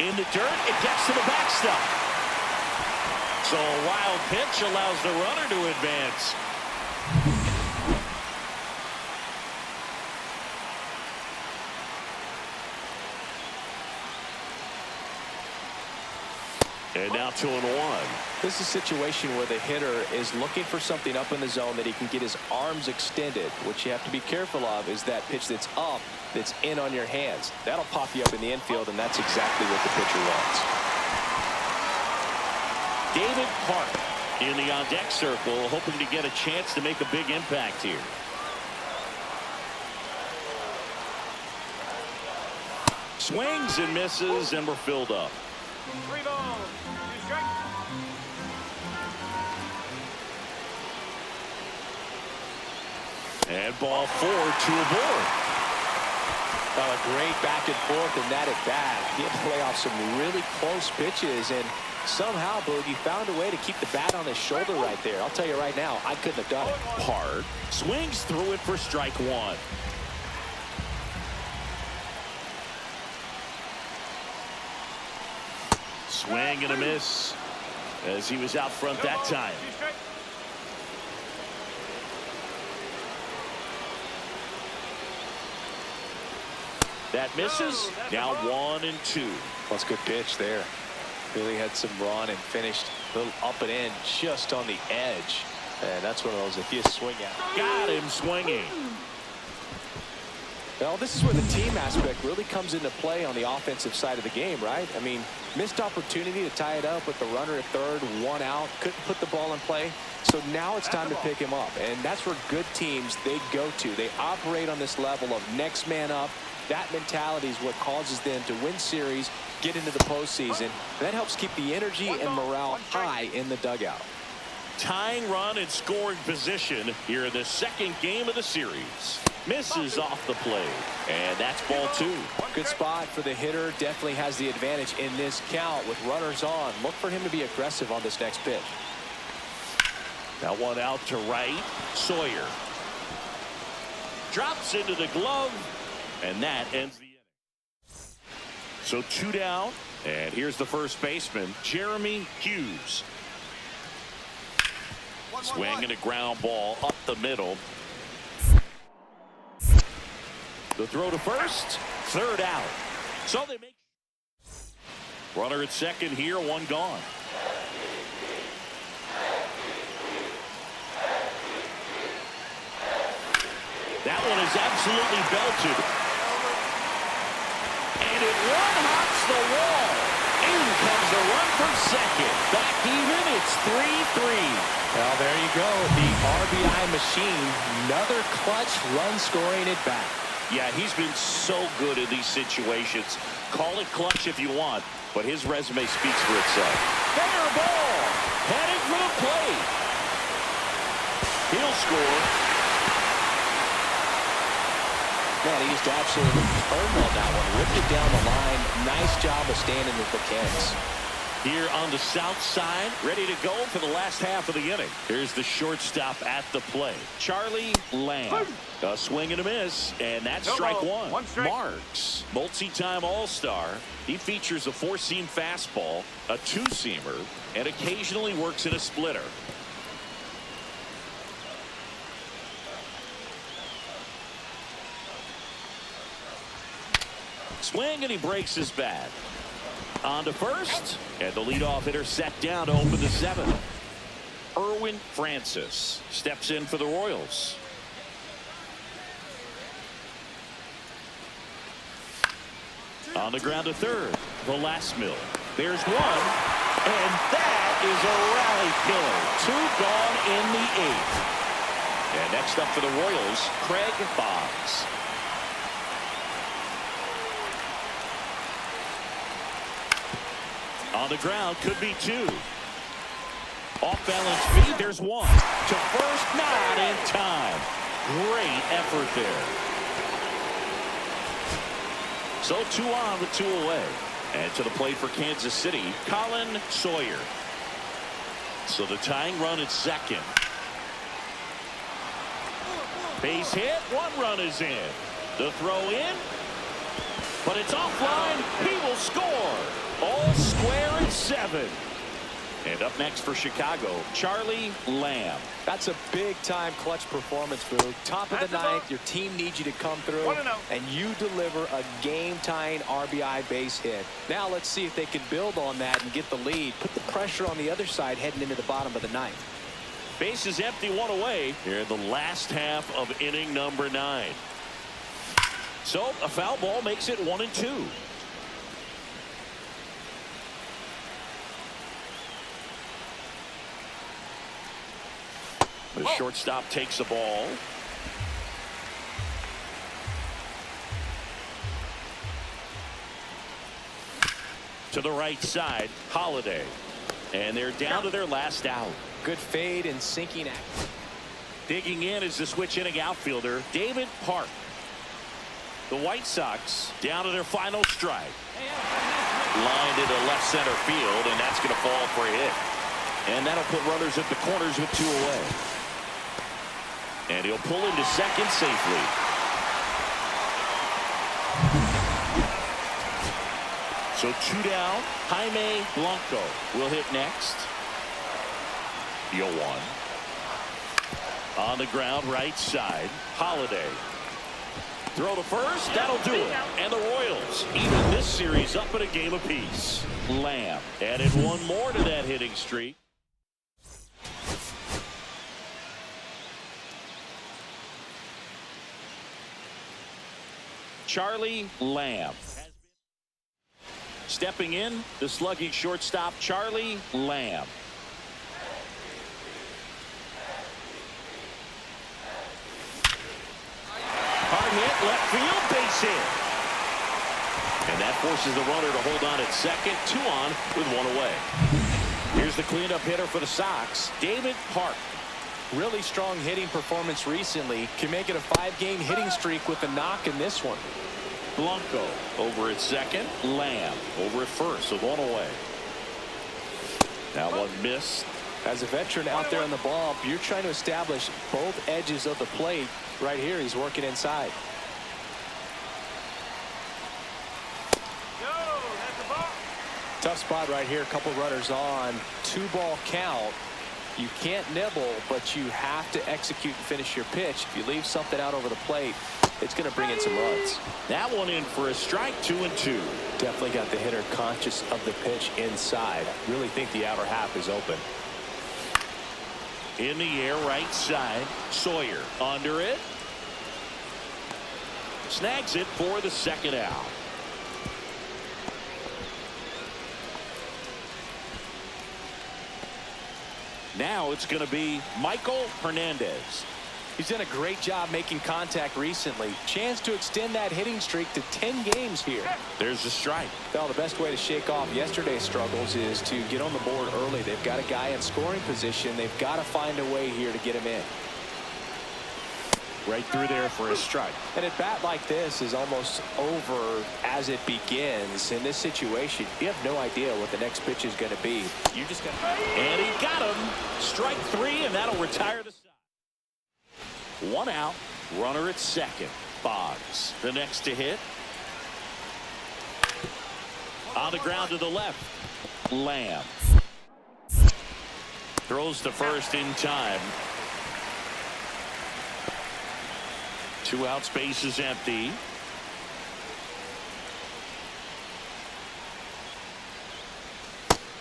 In the dirt, it gets to the backstop. So a wild pitch allows the runner to advance. And now 2-1. This is a situation where the hitter is looking for something up in the zone that he can get his arms extended. What you have to be careful of is that pitch that's up, that's in on your hands. That'll pop you up in the infield, and that's exactly what the pitcher wants. David Park in the on-deck circle, hoping to get a chance to make a big impact here. Swings and misses, and we're filled up. 3 balls, 2 strikes. And ball 4, 2 aboard. A great back and forth in that at bat. He had to play off some really close pitches, and somehow Boogie found a way to keep the bat on his shoulder right there. I'll tell you right now, I couldn't have done it. Hard swings through it for strike 1. Swing and a miss as he was out front that time. That misses. Now 1-2. That's a good pitch there. Really had some run and finished a little up and in just on the edge. And that's one of those, if you swing at. Got him swinging. Well, this is where the team aspect really comes into play on the offensive side of the game, right? I mean, missed opportunity to tie it up with the runner at third, one out, couldn't put the ball in play. So now it's time to pick him up. And that's where good teams, they go to. They operate on this level of next man up. That mentality is what causes them to win series, get into the postseason. And that helps keep the energy and morale high in the dugout. Tying run and scoring position here in the second game of the series. Misses off the plate, and that's ball 2. Good spot for the hitter. Definitely has the advantage in this count with runners on. Look for him to be aggressive on this next pitch. Now one out to right. Sawyer drops into the glove, and that ends the inning. So 2 down, and here's the first baseman, Jeremy Hughes. Swing and a ground ball up the middle. The throw to first, third out. So they make runner at second here, one gone. That one is absolutely belted. And it one-hops the wall. In comes the run from second. Back even, it's 3-3. Well, there you go. The RBI machine. Another clutch run scoring at bat. Yeah, he's been so good in these situations. Call it clutch if you want, but his resume speaks for itself. Fair ball. Heading for the plate. He'll score. Man, he just absolutely turned on that one. Ripped it down the line. Nice job of standing with the Kings. Here on the south side, ready to go for the last half of the inning. Here's the shortstop at the plate, Charlie Lamb. A swing and a miss, and that's strike one. Marks, multi-time All-Star. He features a 4-seam fastball, a 2-seamer, and occasionally works in a splitter. Swing, and he breaks his bat. On to first, and the leadoff hitter set down to open the 7th. Erwin Francis steps in for the Royals. On the ground to third, Velasquez. There's one, and that is a rally killer. 2 gone in the 8th. And next up for the Royals, Craig Boggs. On the ground, could be 2. Off balance feed, there's 1. To first, not in time. Great effort there. So 2 on with 2 away. And to the plate for Kansas City, Colin Sawyer. So the tying run at second. Base hit, 1 run is in. The throw in, but it's offline. He will score. All square at 7. And up next for Chicago, Charlie Lamb. That's a big-time clutch performance, Boog. Top of the 9th, your team needs you to come through, and you deliver a game-tying RBI base hit. Now let's see if they can build on that and get the lead. Put the pressure on the other side heading into the bottom of the 9th. Base is empty, 1 away here in the last half of inning number 9. So a foul ball makes it 1-2. The shortstop takes the ball. To the right side, Holiday. And they're down to their last out. Good fade and sinking action. Digging in is the switch hitting outfielder, David Park. The White Sox down to their final strike. Lined into left center field, and that's going to fall for a hit. And that'll put runners at the corners with 2 away. And he'll pull into second safely. So 2 down. Jaime Blanco will hit next. The 0-1. On the ground, right side, Holiday. Throw to first. That'll do it. And the Royals even this series up at a game apiece. Lamb added one more to that hitting streak. Charlie Lamb. Stepping in, the slugging shortstop, Charlie Lamb. Hard hit, left field, base hit. And that forces the runner to hold on at second, 2 on with 1 away. Here's the cleanup hitter for the Sox, David Park. Really strong hitting performance recently. Can make it a 5-game hitting streak with a knock in this one. Blanco over at second. Lamb over at first with 1 away. That one missed. As a veteran out there on the ball, you're trying to establish both edges of the plate. Right here, he's working inside. No, that's a ball. Tough spot right here. A couple runners on. 2-ball count. You can't nibble, but you have to execute and finish your pitch. If you leave something out over the plate, it's going to bring in some runs. That one in for a strike, 2-2. Definitely got the hitter conscious of the pitch inside. Really think the outer half is open. In the air, right side. Sawyer under it. Snags it for the second out. Now it's going to be Michael Hernandez. He's done a great job making contact recently. Chance to extend that hitting streak to 10 games here. There's a strike. Well, the best way to shake off yesterday's struggles is to get on the board early. They've got a guy in scoring position. They've got to find a way here to get him in. Right through there for a strike. And at bat like this is almost over as it begins. In this situation, you have no idea what the next pitch is going to be. You just got to... And he got him. Strike 3, and that'll retire the side. 1 out. Runner at second. Boggs the next to hit. On the ground to the left. Lamb. Throws to first in time. 2 out, space is empty.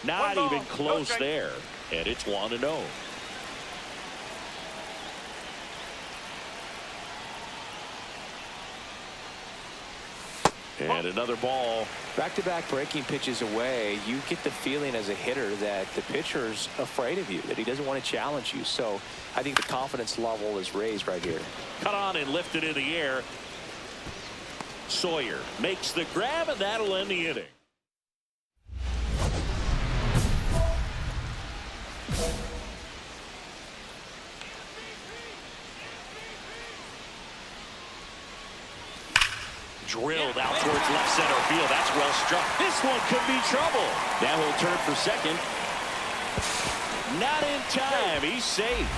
Not even close there. And it's 1-0. And another ball. Back-to-back breaking pitches away, you get the feeling as a hitter that the pitcher's afraid of you, that he doesn't want to challenge you. So I think the confidence level is raised right here. Cut on and lifted in the air. Sawyer makes the grab, and that'll end the inning. Drilled out towards left center field. That's well struck. This one could be trouble. Now he'll turn for second. Not in time. He's safe.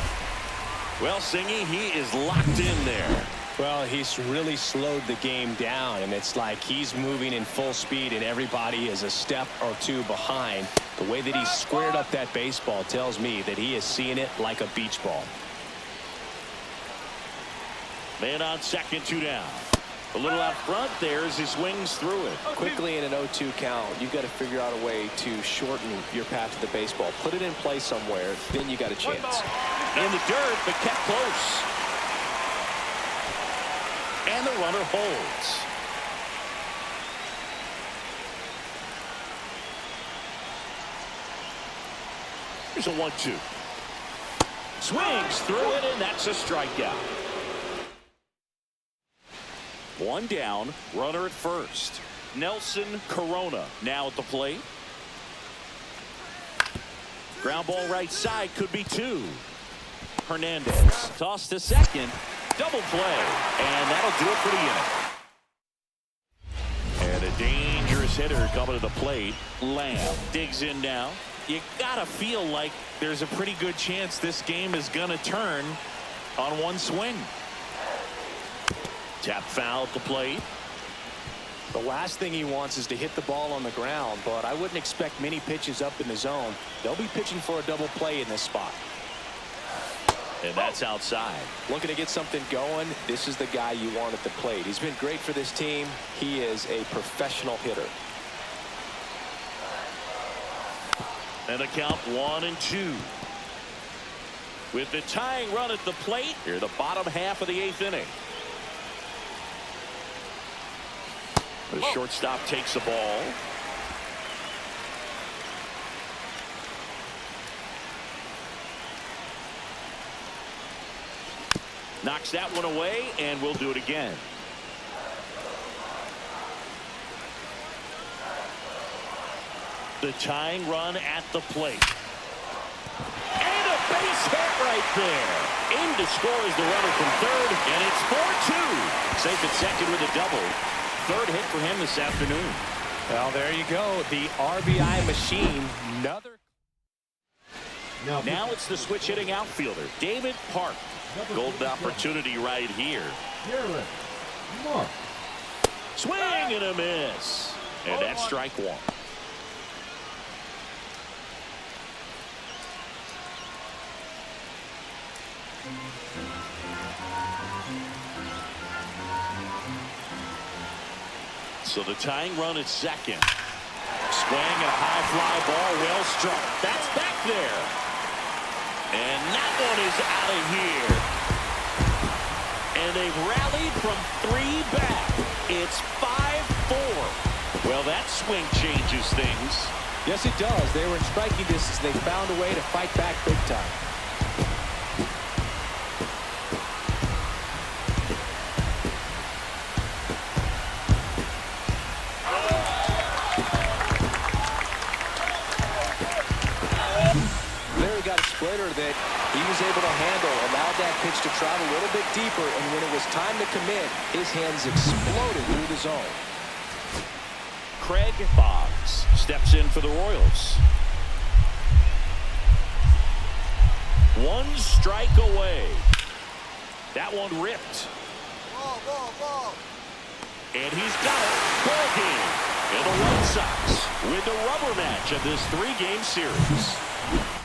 Well, Singy, he is locked in there. Well, he's really slowed the game down, and it's like he's moving in full speed, and everybody is a step or 2 behind. The way that he squared up that baseball tells me that he is seeing it like a beach ball. Man on second, 2 down. A little out front there as he swings through it. Quickly in an 0-2 count, you've got to figure out a way to shorten your path to the baseball. Put it in play somewhere, then you got a chance. In the dirt, but kept close. And the runner holds. Here's a 1-2. Swings through it, and that's a strikeout. 1 down, runner at first. Nelson Corona now at the plate. Ground ball right side, could be 2. Hernandez tossed to second. Double play, and that'll do it for the inning. And a dangerous hitter coming to the plate. Lamb digs in now. You gotta feel like there's a pretty good chance this game is gonna turn on one swing. Tap foul at the plate. The last thing he wants is to hit the ball on the ground, but I wouldn't expect many pitches up in the zone. They'll be pitching for a double play in this spot. And that's outside. Looking to get something going. This is the guy you want at the plate. He's been great for this team. He is a professional hitter. And a count 1-2. With the tying run at the plate, here the bottom half of the 8th inning. The shortstop takes the ball. Knocks that one away, and we'll do it again. The tying run at the plate. And a base hit right there. In to score is the runner from third, and it's 4-2. Safe at second with a double. Third hit for him this afternoon. Well, there you go. The RBI machine. Another. Now it's the switch hitting outfielder, David Park. Golden opportunity right here. Swing and a miss. And that's strike one. So the tying run at second. Swing and a high fly ball, well struck. That's back there. And that one is out of here. And they've rallied from 3 back. It's 5-4. Well, that swing changes things. Yes, it does. They were in striking distance. They found a way to fight back big time. That he was able to handle, allowed that pitch to travel a little bit deeper, and when it was time to commit, his hands exploded through the zone. Craig Boggs steps in for the Royals. 1 strike away. That one ripped. And he's got it. Ball game. And the White Sox with the rubber match of this 3-game series.